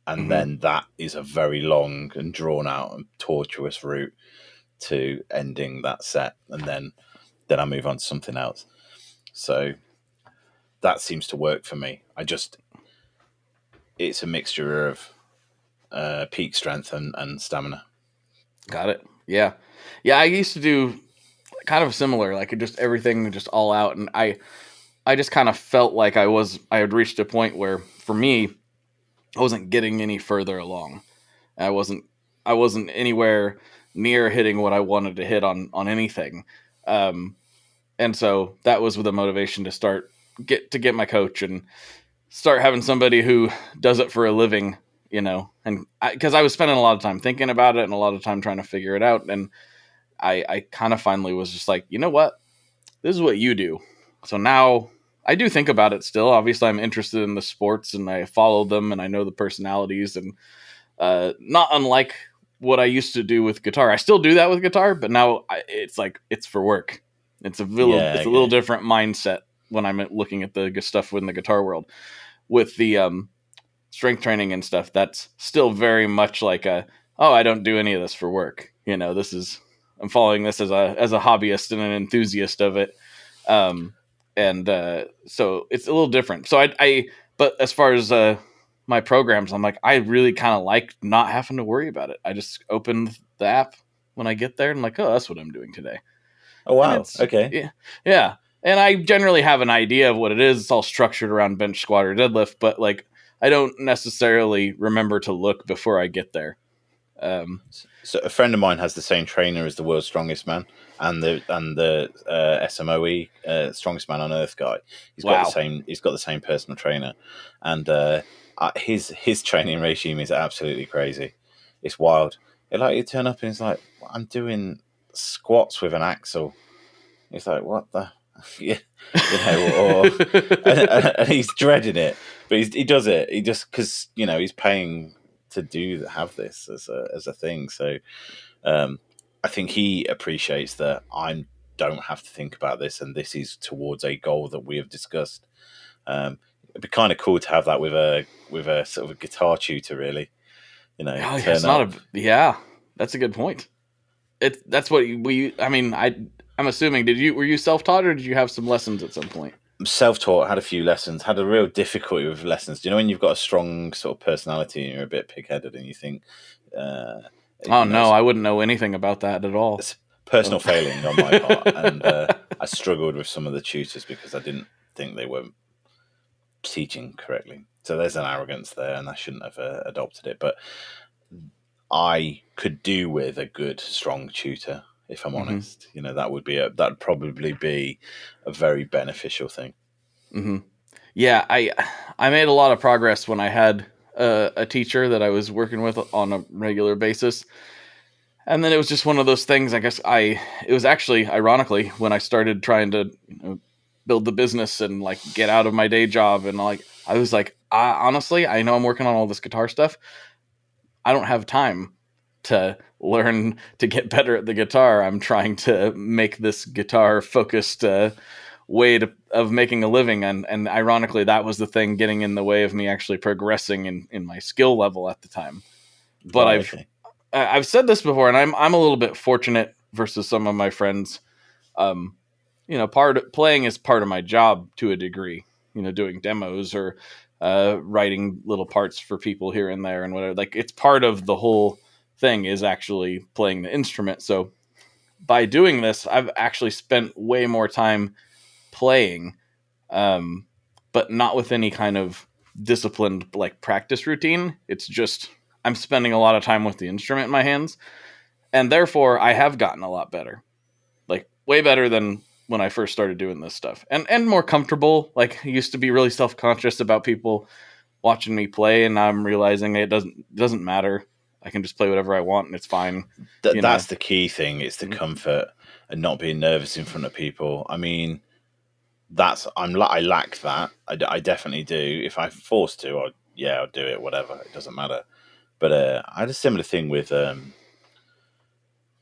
and then that is a very long and drawn out and tortuous route to ending that set, and then I move on to something else. So that seems to work for me. It's a mixture of peak strength and stamina. Got it. Yeah. I used to do kind of similar, like just everything just all out, and I just kind of felt like I had reached a point where, for me, I wasn't getting any further along. I wasn't anywhere near hitting what I wanted to hit on anything. And so that was the motivation to get my coach and start having somebody who does it for a living, and because I was spending a lot of time thinking about it and a lot of time trying to figure it out. And I kind of finally was just like, you know what, this is what you do. So now I do think about it still. Obviously, I'm interested in the sports and I follow them and I know the personalities, and not unlike what I used to do with guitar. I still do that with guitar, but now it's for work. It's a little different mindset when I'm looking at the stuff in the guitar world. With the strength training and stuff, that's still very much like I don't do any of this for work. I'm following this as a hobbyist and an enthusiast of it. So it's a little different. So but as far as my programs, I'm like, I really kind of like not having to worry about it. I just open the app when I get there and I'm like, oh, that's what I'm doing today. Oh, wow. Okay. Yeah. And I generally have an idea of what it is. It's all structured around bench, squat, or deadlift, but like I don't necessarily remember to look before I get there. So a friend of mine has the same trainer as the world's strongest man and the SMOE strongest man on earth guy. He's got the same personal trainer, and his training regime is absolutely crazy. It's wild. You turn up and he's like, I'm doing squats with an axle. He's like, what the? Yeah, and he's dreading it, but he does it. He just because he's paying to have this as a thing. So I think he appreciates that I don't have to think about this, and this is towards a goal that we have discussed. It'd be kind of cool to have that with a sort of a guitar tutor, really. That's a good point. That's what I'm assuming. Were you self-taught or did you have some lessons at some point? I'm self-taught, had a few lessons, had a real difficulty with lessons. Do you know when you've got a strong sort of personality and you're a bit pig-headed and you think... I wouldn't know anything about that at all. It's personal failing on my part. And I struggled with some of the tutors because I didn't think they were teaching correctly. So there's an arrogance there and I shouldn't have adopted it. But I could do with a good, strong tutor. If I'm honest, that'd probably be a very beneficial thing. Mm-hmm. Yeah, I made a lot of progress when I had a teacher that I was working with on a regular basis. And then it was just one of those things. I guess it was actually ironically when I started trying to build the business and like get out of my day job, and like I was like, honestly, I know I'm working on all this guitar stuff. I don't have time to learn to get better at the guitar. I'm trying to make this guitar focused way of making a living, and ironically, that was the thing getting in the way of me actually progressing in my skill level at the time. But Right, I've said this before, and I'm a little bit fortunate versus some of my friends. Playing is part of my job to a degree. Doing demos or writing little parts for people here and there and whatever. Like it's part of the whole thing is actually playing the instrument. So by doing this, I've actually spent way more time playing, but not with any kind of disciplined like practice routine. It's just I'm spending a lot of time with the instrument in my hands, and therefore I have gotten a lot better, like way better than when I first started doing this stuff, and more comfortable. Like I used to be really self-conscious about people watching me play, and now I'm realizing it doesn't matter. I can just play whatever I want and it's fine. that's the key thing. It's the comfort and not being nervous in front of people. I mean, I lack that. I definitely do. If I'm forced to, I'll do it. Whatever, it doesn't matter. But I had a similar thing with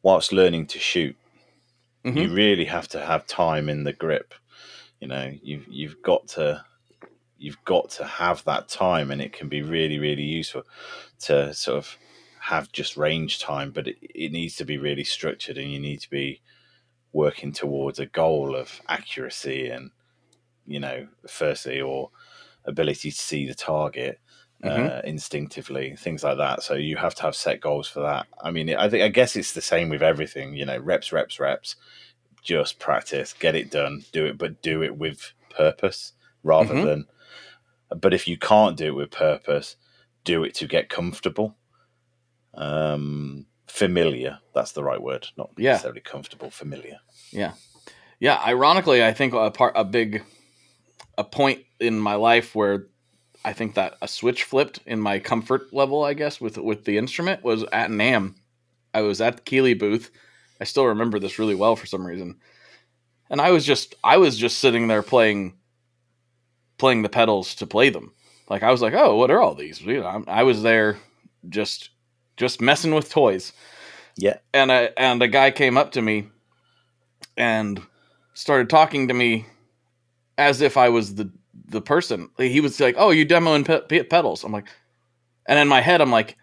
whilst learning to shoot. Mm-hmm. You really have to have time in the grip. You've got to have that time, and it can be really, really useful to sort of have just range time, but it needs to be really structured, and you need to be working towards a goal of accuracy and, firstly, or ability to see the target instinctively, things like that. So you have to have set goals for that. I mean, I guess it's the same with everything, reps, just practice, get it done, do it, but do it with purpose rather than, but if you can't do it with purpose, do it to get comfortable. Familiar, that's the right word, not necessarily comfortable, familiar. Yeah. Ironically, I think a point in my life where I think that a switch flipped in my comfort level, I guess, with the instrument was at NAMM. I was at the Keeley booth. I still remember this really well for some reason. And I was just sitting there playing the pedals to play them. Like I was like, oh, what are all these? I was there just messing with toys. Yeah. And a guy came up to me and started talking to me as if I was the person. He was like, oh, you demoing pedals? I'm like, and in my head, I'm like,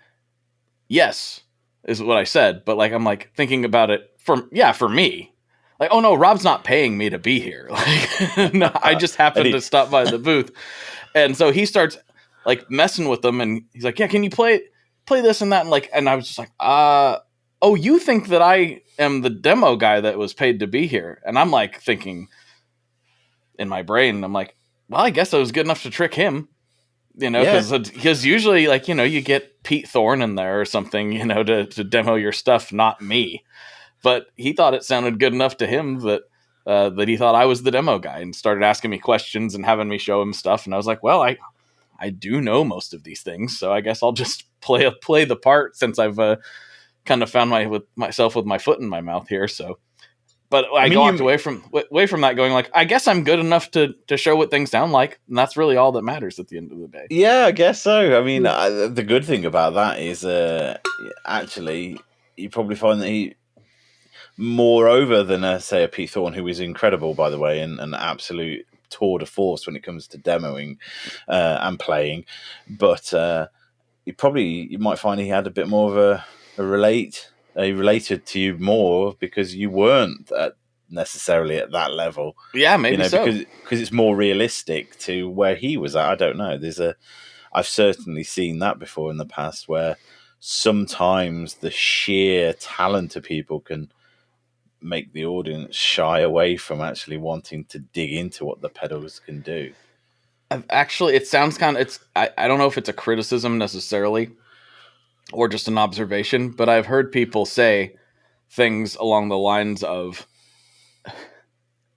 yes, is what I said. But like, I'm like thinking about it for me. Like, oh no, Rob's not paying me to be here. Like, no, I just happened to stop by the booth. And so he starts like messing with them, and he's like, yeah, can you play this and that? And I was just like, oh, you think that I am the demo guy that was paid to be here? And I'm like thinking in my brain, I'm like, well, I guess I was good enough to trick him, because usually like, you get Pete Thorne in there or something, to demo your stuff, not me. But he thought it sounded good enough to him that he thought I was the demo guy and started asking me questions and having me show him stuff. And I was like, well, I do know most of these things, so I guess I'll just play the part since I've kind of found myself with my foot in my mouth here. So, but I walked away from that going like, I guess I'm good enough to show what things sound like, and that's really all that matters at the end of the day. Yeah, I guess so. I mean, the good thing about that is actually you probably find that he, moreover than say a Pete Thorne, who is incredible, by the way, and an absolute tour de force when it comes to demoing and playing, but you might find he had a bit more of a related to you more because you weren't necessarily at that level. Yeah, maybe so. Because it's more realistic to where he was at. I don't know. I've certainly seen that before in the past where sometimes the sheer talent of people can make the audience shy away from actually wanting to dig into what the pedals can do. It sounds kind of, I don't know if it's a criticism necessarily or just an observation, but I've heard people say things along the lines of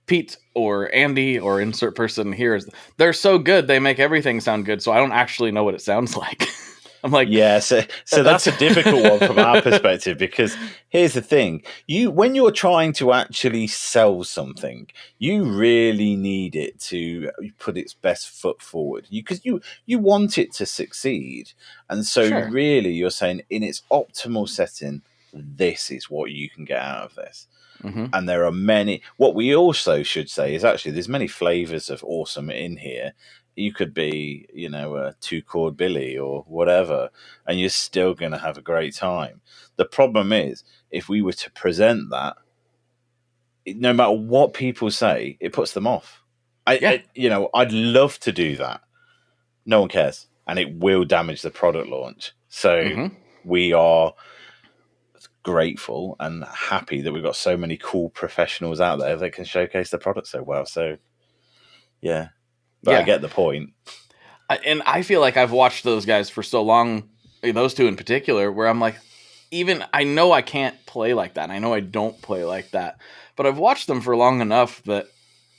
Pete or Andy or insert person here they're so good, they make everything sound good, so I don't actually know what it sounds like. I'm like, yeah, so that's a difficult one from our perspective, because here's the thing: when you're trying to actually sell something, you really need it to put its best foot forward. Because you want it to succeed, and so Sure. really you're saying in its optimal setting, this is what you can get out of this. Mm-hmm. And there are many. What we also should say is actually there's many flavors of awesome in here. You could be, a 2-chord Billy or whatever, and you're still going to have a great time. The problem is, if we were to present that, no matter what people say, it puts them off. I'd love to do that. No one cares, and it will damage the product launch. So we are grateful and happy that we've got so many cool professionals out there that can showcase the product so well. So, yeah. But I get the point. And I feel like I've watched those guys for so long, those two in particular, where I'm like, I know I can't play like that. I know I don't play like that. But I've watched them for long enough that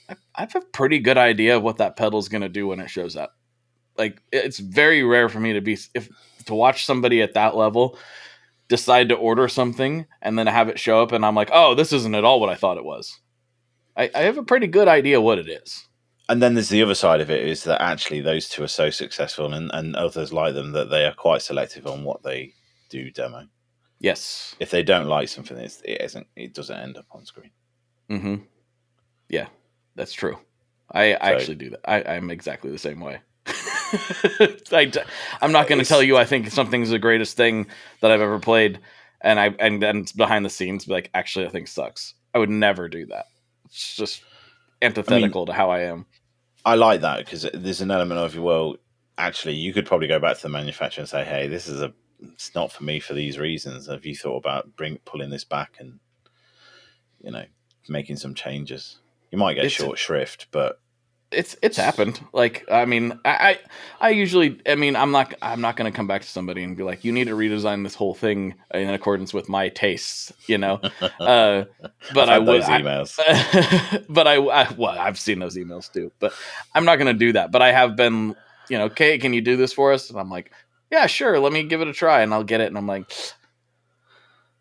I have a pretty good idea of what that pedal's going to do when it shows up. Like, it's very rare for me to watch somebody at that level decide to order something and then have it show up and I'm like, oh, this isn't at all what I thought it was. I have a pretty good idea what it is. And then there's the other side of it, is that actually those two are so successful and others like them that they are quite selective on what they do demo. Yes. If they don't like something, it doesn't end up on screen. Mm-hmm. Yeah, that's true. I actually do that. I'm exactly the same way. I'm not going to tell you I think something's the greatest thing that I've ever played, and then behind the scenes be like, actually, I think it sucks. I would never do that. It's just antithetical to how I am. I like that because there's an element of, well, actually, you could probably go back to the manufacturer and say, hey, it's not for me for these reasons. Have you thought about pulling this back and, making some changes? You might get short shrift, but it's happened. Like, I mean, I usually, I'm not going to come back to somebody and be like, you need to redesign this whole thing in accordance with my tastes, But I would those emails. But I've seen those emails too. But I'm not going to do that. But I have been, okay, can you do this for us? And I'm like, yeah, sure. Let me give it a try, and I'll get it. And I'm like,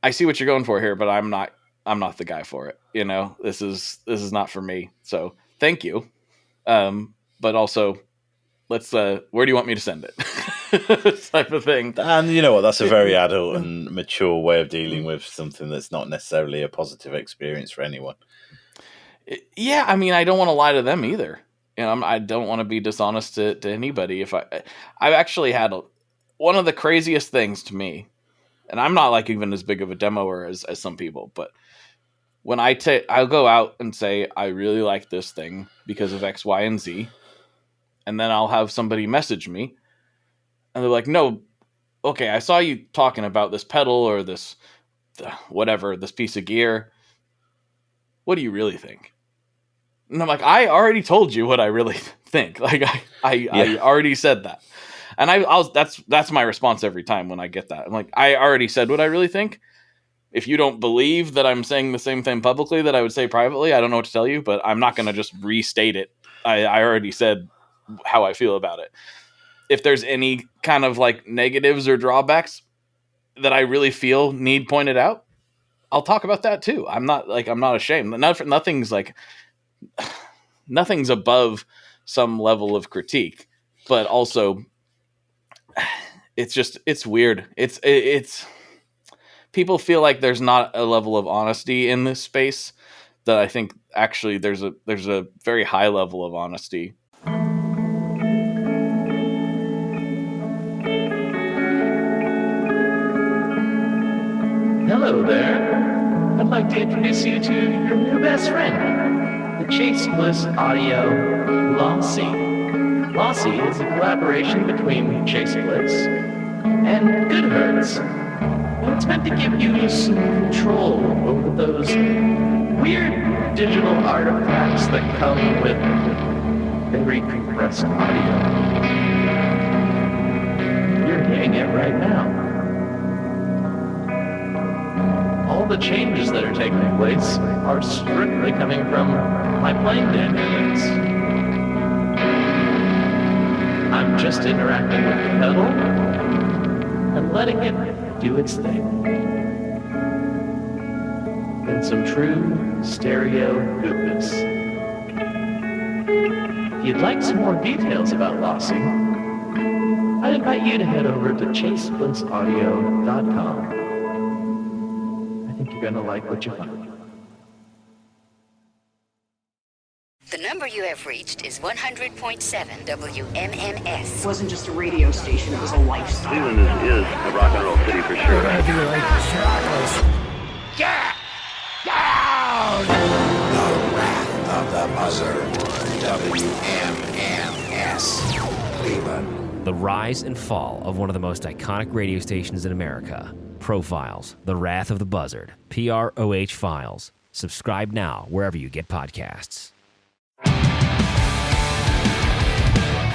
I see what you're going for here, but I'm not the guy for it. This is not for me. So thank you. But also, let's, where do you want me to send it? Type of thing. And you know what? That's a very adult and mature way of dealing with something that's not necessarily a positive experience for anyone. Yeah, I mean, I don't want to lie to them either. I don't want to be dishonest to anybody. I've actually had one of the craziest things to me, and I'm not like even as big of a demoer as some people, but when I'll go out and say, I really like this thing because of X, Y, and Z. And then I'll have somebody message me and they're like, no, okay, I saw you talking about this pedal or this piece of gear. What do you really think? And I'm like, I already told you what I really think. Like I already said that. And that's my response every time when I get that. I'm like, I already said what I really think. If you don't believe that I'm saying the same thing publicly that I would say privately, I don't know what to tell you, but I'm not going to just restate it. I already said how I feel about it. If there's any kind of like negatives or drawbacks that I really feel need pointed out, I'll talk about that too. I'm not ashamed. Nothing's above some level of critique, but also it's weird. It's people feel like there's not a level of honesty in this space that I think actually there's a very high level of honesty. Hello there. I'd like to introduce you to your new best friend, the Chase Bliss Audio Lossy. Lossy is a collaboration between Chase Bliss and Good Hertz. And it's meant to give you some control over those weird digital artifacts that come with very compressed audio. You're hearing it right now. All the changes that are taking place are strictly coming from my playing dynamics. I'm just interacting with the pedal and letting it do its thing. In some true stereo goodness. If you'd like some more details about Lossy, I'd invite you to head over to chaseblintsaudio.com. I think you're going to like what you find. The number you have reached is 100.7 WMMS. It wasn't just a radio station, it was a lifestyle. Cleveland is a rock and roll city for sure. Get down! The Wrath of the Buzzard. WMMS. Cleveland. The rise and fall of one of the most iconic radio stations in America. Profiles, The Wrath of the Buzzard. PROH Files. Subscribe now wherever you get podcasts.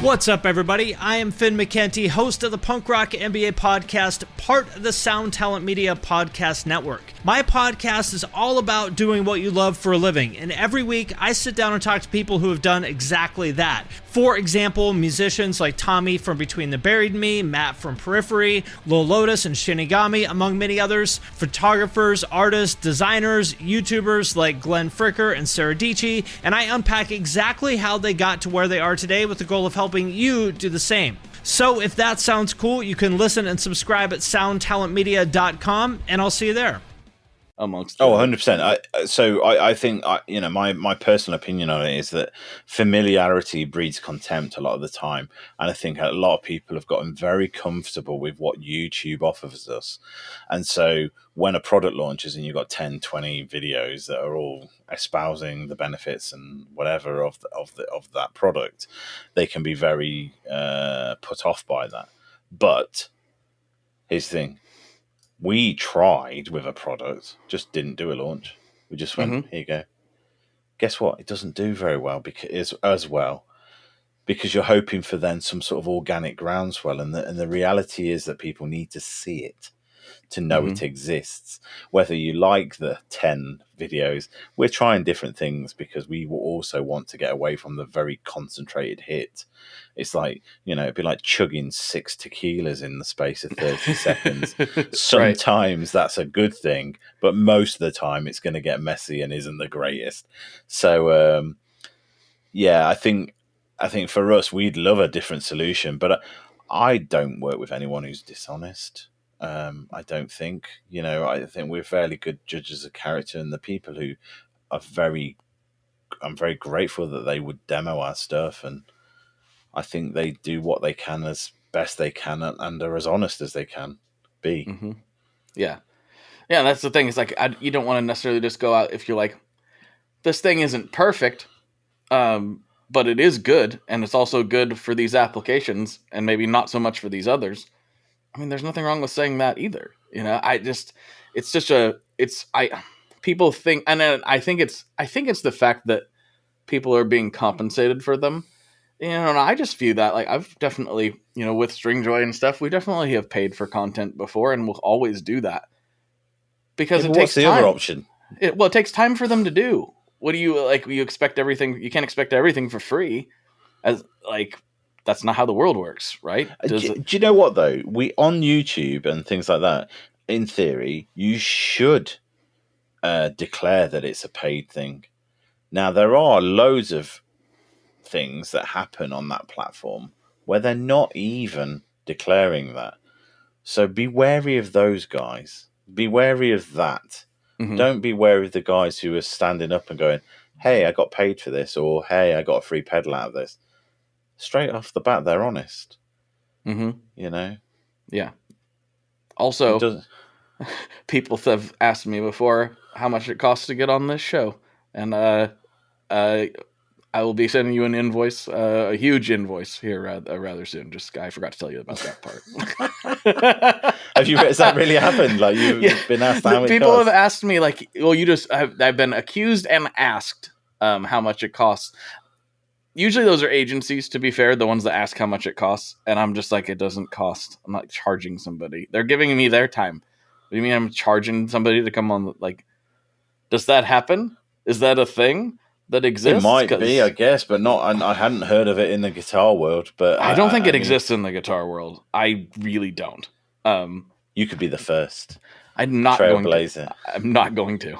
What's up, everybody? I am Finn McKenty, host of the Punk Rock NBA podcast, part of the Sound Talent Media Podcast Network. My podcast is all about doing what you love for a living, and every week I sit down and talk to people who have done exactly that. For example, musicians like Tommy from Between the Buried and Me, Matt from Periphery, Lil Lotus and Shinigami, among many others, photographers, artists, designers, YouTubers like Glenn Fricker and Sarah Dici, and I unpack exactly how they got to where they are today with the goal of helping you do the same. So if that sounds cool, you can listen and subscribe at soundtalentmedia.com, and I'll see you there. Amongst 100%. I think my personal opinion on it is that familiarity breeds contempt a lot of the time, and I think a lot of people have gotten very comfortable with what YouTube offers us, and so when a product launches and you've got 10, 20 videos that are all espousing the benefits and whatever of that product, they can be very put off by that. But here's the thing. We tried with a product, just didn't do a launch. We just went, here you go. Guess what? It doesn't do very well because you're hoping for then some sort of organic groundswell, and the reality is that people need to see it to know it exists. Whether you like the 10 videos, we're trying different things because we will also want to get away from the very concentrated hit. It's like, it'd be like chugging 6 tequilas in the space of 30 seconds. Sometimes that's a good thing, but most of the time it's going to get messy and isn't the greatest. So, I think for us, we'd love a different solution, but I don't work with anyone who's dishonest. I don't think, I think we're fairly good judges of character, and the people who are I'm very grateful that they would demo our stuff, and I think they do what they can as best they can and are as honest as they can be. Yeah, that's the thing. It's like, you don't want to necessarily just go out if you're like, this thing isn't perfect, but it is good, and it's also good for these applications, and maybe not so much for these others. I mean, there's nothing wrong with saying that either. People think, and I think it's the fact that people are being compensated for them. And I just view that, like, I've definitely, with Stringjoy and stuff, we definitely have paid for content before, and we'll always do that because it takes time. What's the other option? It takes time for them to do. What do you like? You expect everything? You can't expect everything for free, that's not how the world works, right? Do you know what, though? We on YouTube and things like that, in theory, you should declare that it's a paid thing. Now, there are loads of things that happen on that platform where they're not even declaring that. So be wary of those guys. Be wary of that. Don't be wary of the guys who are standing up and going, hey, I got paid for this, or hey, I got a free pedal out of this. Straight off the bat, they're honest. Yeah. Also, people have asked me before how much it costs to get on this show, and I will be sending you an invoice, a huge invoice here rather soon. Just I forgot to tell you about that part. Has that really happened? Like you've been asked how much people costs? have asked me, like, well, I've been accused and asked how much it costs. Usually those are agencies, to be fair, the ones that ask how much it costs. And I'm just like, it doesn't cost. I'm not charging somebody. They're giving me their time. What do you mean I'm charging somebody to come on? Like, does that happen? Is that a thing that exists? It might be, I guess, but not. I hadn't heard of it in the guitar world. But I don't think it exists in the guitar world. I really don't. You could be the first. I'm not Trailblazer. I'm not going to.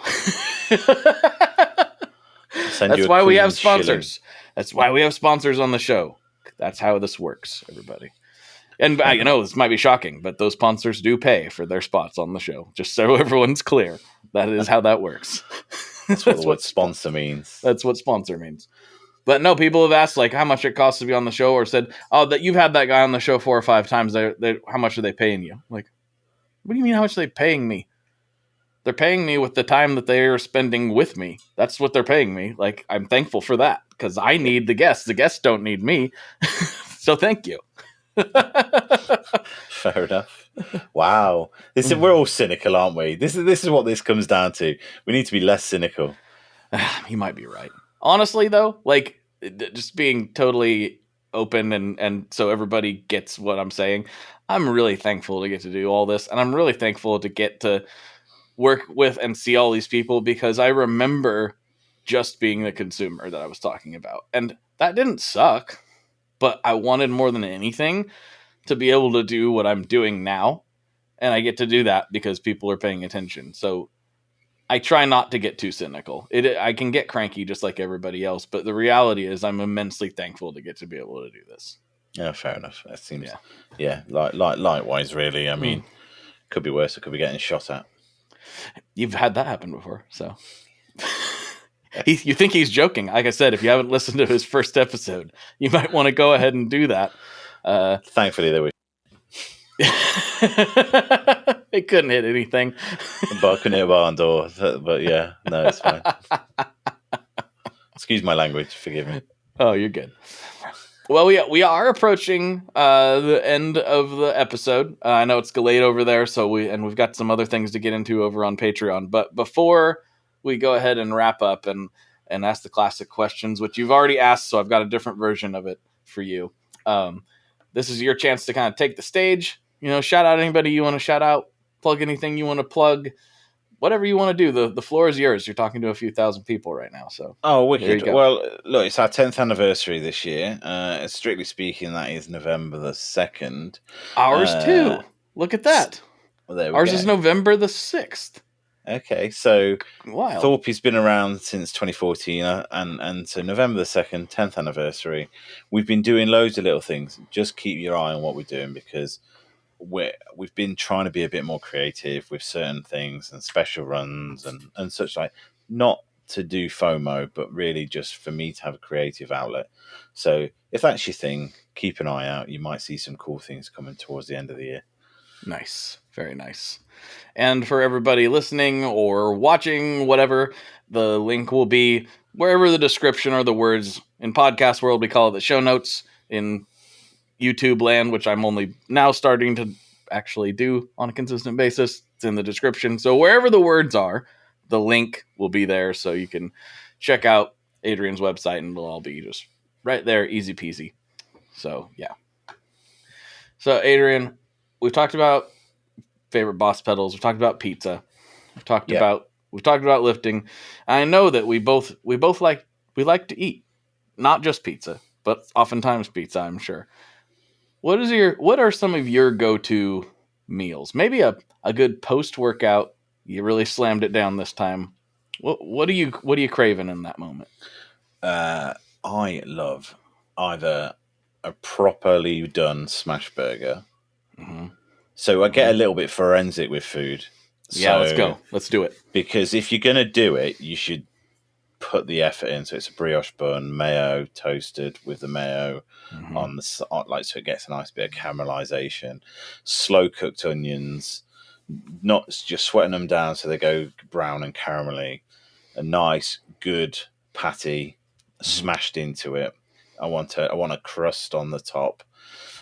That's why we have sponsors. That's why we have sponsors on the show. That's how this works, everybody. And I know this might be shocking, but those sponsors do pay for their spots on the show. Just so everyone's clear, that is how that works. That's what the word sponsor means. That's what sponsor means. But no, people have asked like how much it costs to be on the show, or said, "Oh, that you've had that guy on the show 4 or 5 times. How much are they paying you?" Like, what do you mean? How much are they paying me? They're paying me with the time that they are spending with me. That's what they're paying me. Like, I'm thankful for that because I need the guests. The guests don't need me. So thank you. Fair enough. Wow. We're all cynical, aren't we? This is what this comes down to. We need to be less cynical. You might be right. Honestly, though, like, just being totally open and so everybody gets what I'm saying, I'm really thankful to get to do all this. And I'm really thankful to get to work with and see all these people, because I remember just being the consumer that I was talking about. And that didn't suck, but I wanted more than anything to be able to do what I'm doing now. And I get to do that because people are paying attention. So I try not to get too cynical. I can get cranky just like everybody else, but the reality is I'm immensely thankful to get to be able to do this. Yeah, fair enough. That seems, likewise, really. I mean, could be worse. It could be getting shot at. You've had that happen before, so. You think he's joking. Like I said, if you haven't listened to his first episode, you might want to go ahead and do that. Thankfully, they were. It couldn't hit anything. But I couldn't hit a barn door. But yeah, no, it's fine. Excuse my language. Forgive me. Oh, you're good. Well, we are approaching the end of the episode. I know it's delayed over there, so we've got some other things to get into over on Patreon. But before we go ahead and wrap up and ask the classic questions, which you've already asked, so I've got a different version of it for you. This is your chance to kind of take the stage. Shout out anybody you want to shout out, plug anything you want to plug. Whatever you want to do, the floor is yours. You're talking to a few thousand people right now. So, wicked. Well, look, it's our 10th anniversary this year. Strictly speaking, that is November the 2nd. Ours too. Look at that. Well, Ours is November the 6th. Okay, so Wild. Thorpy's been around since 2014, and so November the 2nd, 10th anniversary. We've been doing loads of little things. Just keep your eye on what we're doing, because we've been trying to be a bit more creative with certain things and special runs and such, like, not to do FOMO, but really just for me to have a creative outlet. So if that's your thing, keep an eye out. You might see some cool things coming towards the end of the year. Nice. Very nice. And for everybody listening or watching, whatever, the link will be wherever the description or the words. In podcast world, we call it the show notes. In YouTube land, which I'm only now starting to actually do on a consistent basis, it's in the description. So wherever the words are, the link will be there, so you can check out Adrian's website and it'll all be just right there, easy peasy. So yeah. So Adrian, we've talked about favorite boss pedals, we've talked about pizza, we've talked about lifting. I know that we both like to eat, not just pizza, but oftentimes pizza, I'm sure. What are some of your go-to meals? Maybe a good post-workout. You really slammed it down this time. What are you craving in that moment? I love either a properly done smash burger. Mm-hmm. So I get a little bit forensic with food. Yeah, let's go. Let's do it. Because if you're going to do it, you should put the effort in. So it's a brioche bun, mayo toasted with the mayo on the side, like, so it gets a nice bit of caramelization. Slow cooked onions, not just sweating them down so they go brown and caramelly. A nice good patty smashed into it. I want a crust on the top,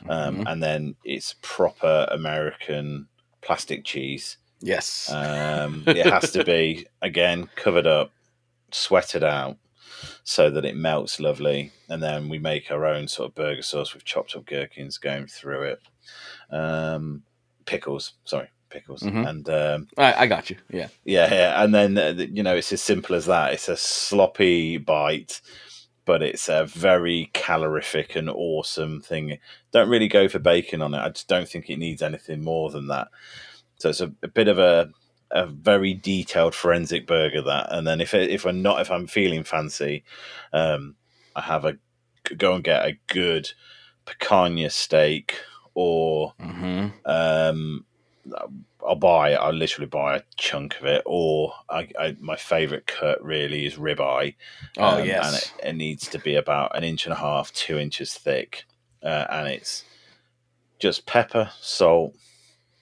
and then it's proper American plastic cheese. Yes, it has to be, again, covered up, sweated out, so that it melts lovely. And then we make our own sort of burger sauce with chopped up gherkins going through it. Pickles. And I got you. Yeah. And then it's as simple as that. It's a sloppy bite but it's a very calorific and awesome thing. Don't really go for bacon on it. I just don't think it needs anything more than that. So it's a bit of a very detailed forensic burger, that. And then if I'm feeling fancy, I go and get a good picanha steak, or I'll literally buy a chunk of it, or my favorite cut really is ribeye. Yes. And it needs to be about 1.5 inches, 2 inches thick, and it's just pepper, salt,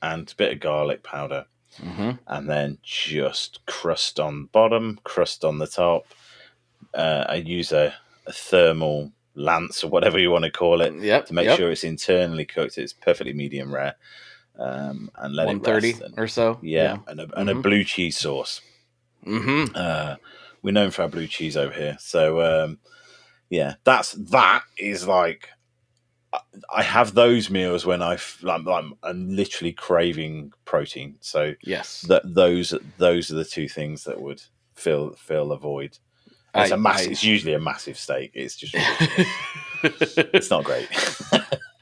and a bit of garlic powder, and then just crust on bottom, crust on the top. I use a thermal lance, or whatever you want to call it, to make sure it's internally cooked. It's perfectly medium rare. And let 130 it rest. or so. And a blue cheese sauce. We're known for our blue cheese over here. So that is like, I have those meals when I'm literally craving protein. So yes, those are the two things that would fill the void. It's usually a massive steak. It's just ridiculous. It's not great.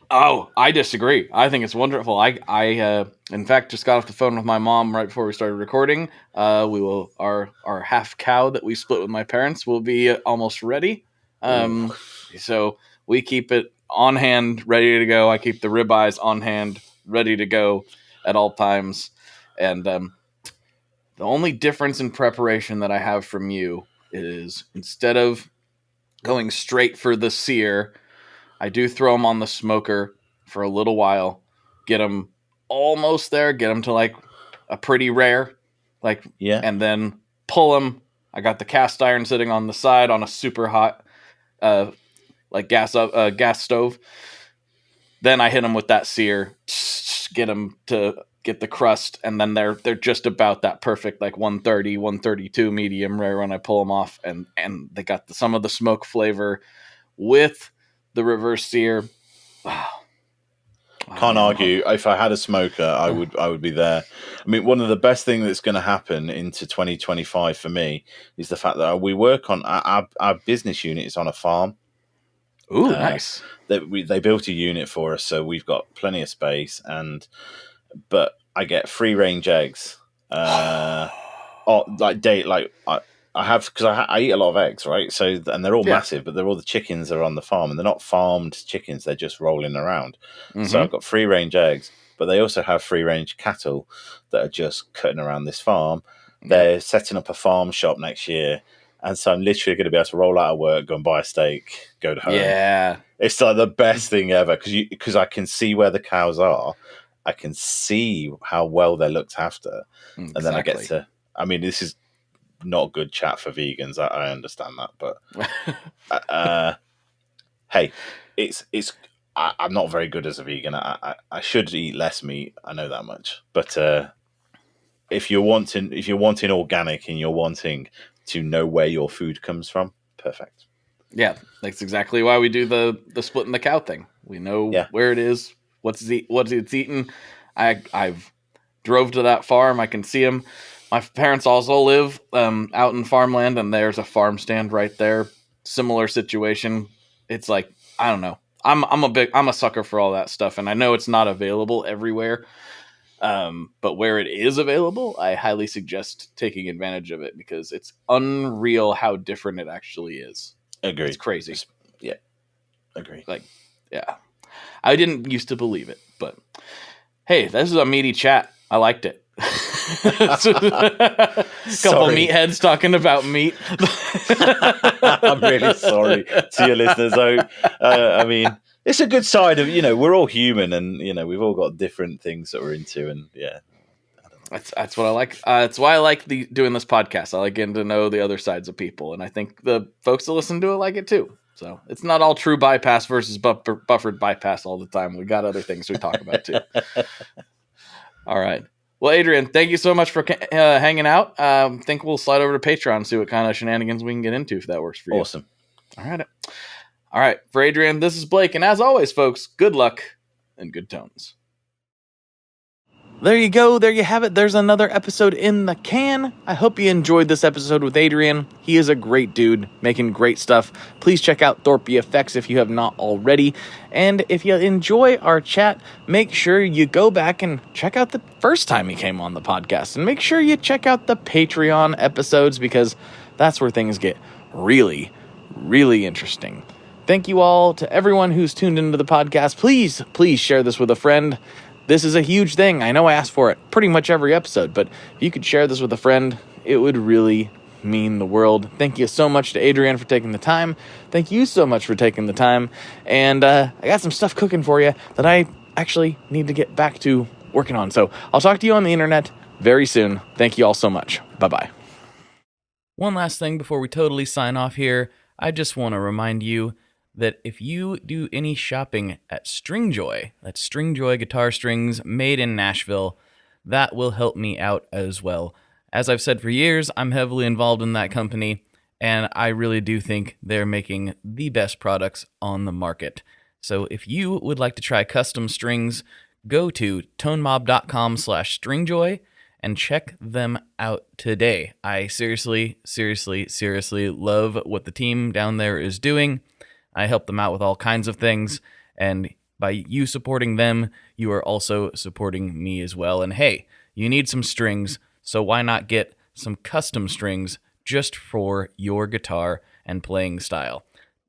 Oh, I disagree. I think it's wonderful. I in fact just got off the phone with my mom right before we started recording. Our half cow that we split with my parents will be almost ready. So we keep it on hand, ready to go. I keep the ribeyes on hand, ready to go at all times. And the only difference in preparation that I have from you is, instead of going straight for the sear, I do throw them on the smoker for a little while, get them almost there, get them to like a pretty rare, and then pull them. I got the cast iron sitting on the side on a super hot, gas stove. Then I hit them with that sear, get them to get the crust, and then they're just about that perfect, like 130, 132 medium rare when I pull them off, and they got some of the smoke flavor with the reverse sear. Wow. Can't argue. If I had a smoker, I would be there. I mean, one of the best things that's going to happen into 2025 for me is the fact that we work on our business unit is on a farm. Ooh, nice. They built a unit for us, so we've got plenty of space. But I get free range eggs. I have, because I eat a lot of eggs, right? So, and they're all massive, but they're all the chickens that are on the farm, and they're not farmed chickens; they're just rolling around. So I've got free range eggs, but they also have free range cattle that are just cutting around this farm. They're setting up a farm shop next year, and so I'm literally going to be able to roll out of work, go and buy a steak, go to home. Yeah, it's like the best thing ever, because I can see where the cows are, I can see how well they're looked after, and then I get to. I mean, this is not good chat for vegans. I understand that, but hey, I'm not very good as a vegan. I should eat less meat. I know that much. But if you're wanting organic and you're wanting to know where your food comes from, perfect. Yeah, that's exactly why we do the splitting the cow thing. We know where it is, what it's eating. I've drove to that farm. I can see them. My parents also live out in farmland, and there's a farm stand right there. Similar situation. It's like, I don't know. I'm a sucker for all that stuff, and I know it's not available everywhere. But where it is available, I highly suggest taking advantage of it, because it's unreal how different it actually is. Agreed. It's crazy. Yeah. Agreed. I didn't used to believe it, but hey, this is a meaty chat. I liked it. Couple meatheads talking about meat. I'm really sorry to your listeners. I mean, it's a good side of, we're all human, and we've all got different things that we're into, and that's what I like. That's why I like doing this podcast. I like getting to know the other sides of people, and I think the folks that listen to it like it too. So it's not all true bypass versus buffered bypass all the time. We got other things we talk about too. All right. Well, Adrian, thank you so much for hanging out. Think we'll slide over to Patreon and see what kind of shenanigans we can get into, if that works for you. Awesome. All right. For Adrian, this is Blake. And as always, folks, good luck and good tones. there you go. There you have it. There's another episode in the can. I hope you enjoyed this episode with Adrian. He is a great dude, making great stuff. Please check out ThorpyFx if you have not already. And if you enjoy our chat, make sure you go back and check out the first time he came on the podcast. And make sure you check out the Patreon episodes, because that's where things get really, really interesting. Thank you all to everyone who's tuned into the podcast. Please share this with a friend. This is a huge thing. I know I ask for it pretty much every episode, but if you could share this with a friend, it would really mean the world. Thank you so much to Adrian for taking the time. Thank you so much for taking the time. And I got some stuff cooking for you that I actually need to get back to working on. So I'll talk to you on the internet very soon. Thank you all so much. Bye-bye. One last thing before we totally sign off here. I just want to remind you that if you do any shopping at Stringjoy, that's Stringjoy guitar strings made in Nashville, that will help me out as well. As I've said for years, I'm heavily involved in that company, and I really do think they're making the best products on the market. So if you would like to try custom strings, go to tonemob.com/stringjoy and check them out today. I seriously love what the team down there is doing. I help them out with all kinds of things, and by you supporting them, you are also supporting me as well. And hey, you need some strings, so why not get some custom strings just for your guitar and playing style?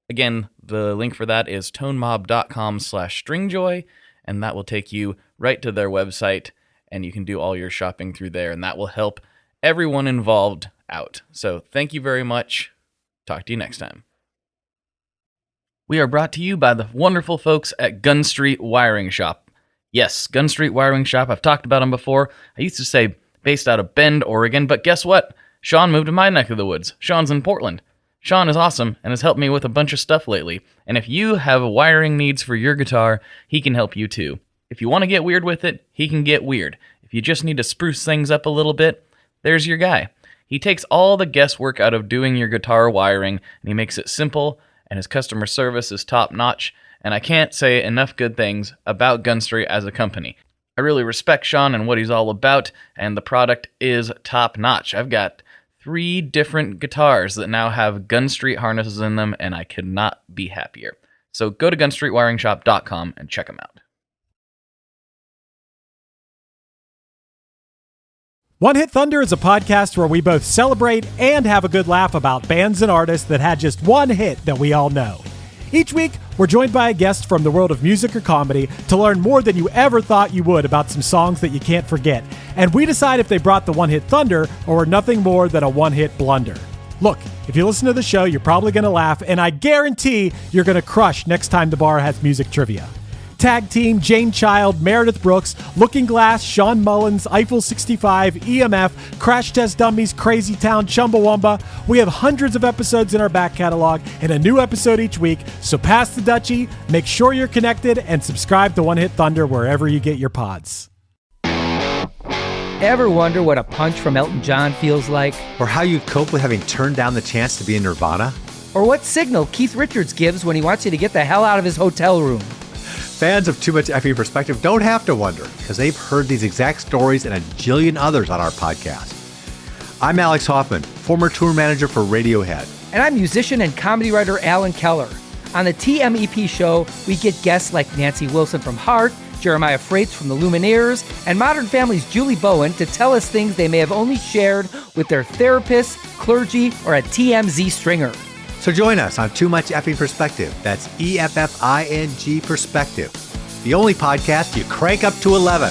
Again, the link for that is tonemob.com/stringjoy, and that will take you right to their website, and you can do all your shopping through there, and that will help everyone involved out. So thank you very much. Talk to you next time. We are brought to you by the wonderful folks at Gun Street Wiring Shop. Yes, Gun Street Wiring Shop. I've talked about them before. I used to say based out of Bend, Oregon, but guess what? Sean moved to my neck of the woods. Sean's in Portland. Sean is awesome and has helped me with a bunch of stuff lately. And if you have wiring needs for your guitar, he can help you too. If you want to get weird with it, he can get weird. If you just need to spruce things up a little bit, there's your guy. He takes all the guesswork out of doing your guitar wiring, and he makes it simple, and his customer service is top-notch, and I can't say enough good things about Gun Street as a company. I really respect Sean and what he's all about, and the product is top-notch. I've got 3 different guitars that now have Gun Street harnesses in them, and I could not be happier. So go to gunstreetwiringshop.com and check them out. One Hit Thunder is a podcast where we both celebrate and have a good laugh about bands and artists that had just one hit that we all know. Each week, we're joined by a guest from the world of music or comedy to learn more than you ever thought you would about some songs that you can't forget. And we decide if they brought the One Hit Thunder or were nothing more than a one-hit blunder. Look, if you listen to the show, you're probably going to laugh, and I guarantee you're going to crush next time the bar has music trivia. Tag Team, Jane Child, Meredith Brooks, Looking Glass, Sean Mullins, Eiffel 65, EMF, Crash Test Dummies, Crazy Town, Chumbawamba. We have hundreds of episodes in our back catalog and a new episode each week, so pass the Dutchie, make sure you're connected, and subscribe to One Hit Thunder wherever you get your pods. Ever wonder what a punch from Elton John feels like? Or how you'd cope with having turned down the chance to be in Nirvana? Or what signal Keith Richards gives when he wants you to get the hell out of his hotel room? Fans of Too Much Effing Perspective don't have to wonder, because they've heard these exact stories and a jillion others on our podcast. I'm Alex Hoffman, former tour manager for Radiohead. And I'm musician and comedy writer Alan Keller. On the TMEP show, we get guests like Nancy Wilson from Heart, Jeremiah Freites from the Lumineers, and Modern Family's Julie Bowen to tell us things they may have only shared with their therapist, clergy, or a TMZ stringer. So join us on Too Much Effing Perspective. That's EFFING Perspective. The only podcast you crank up to 11.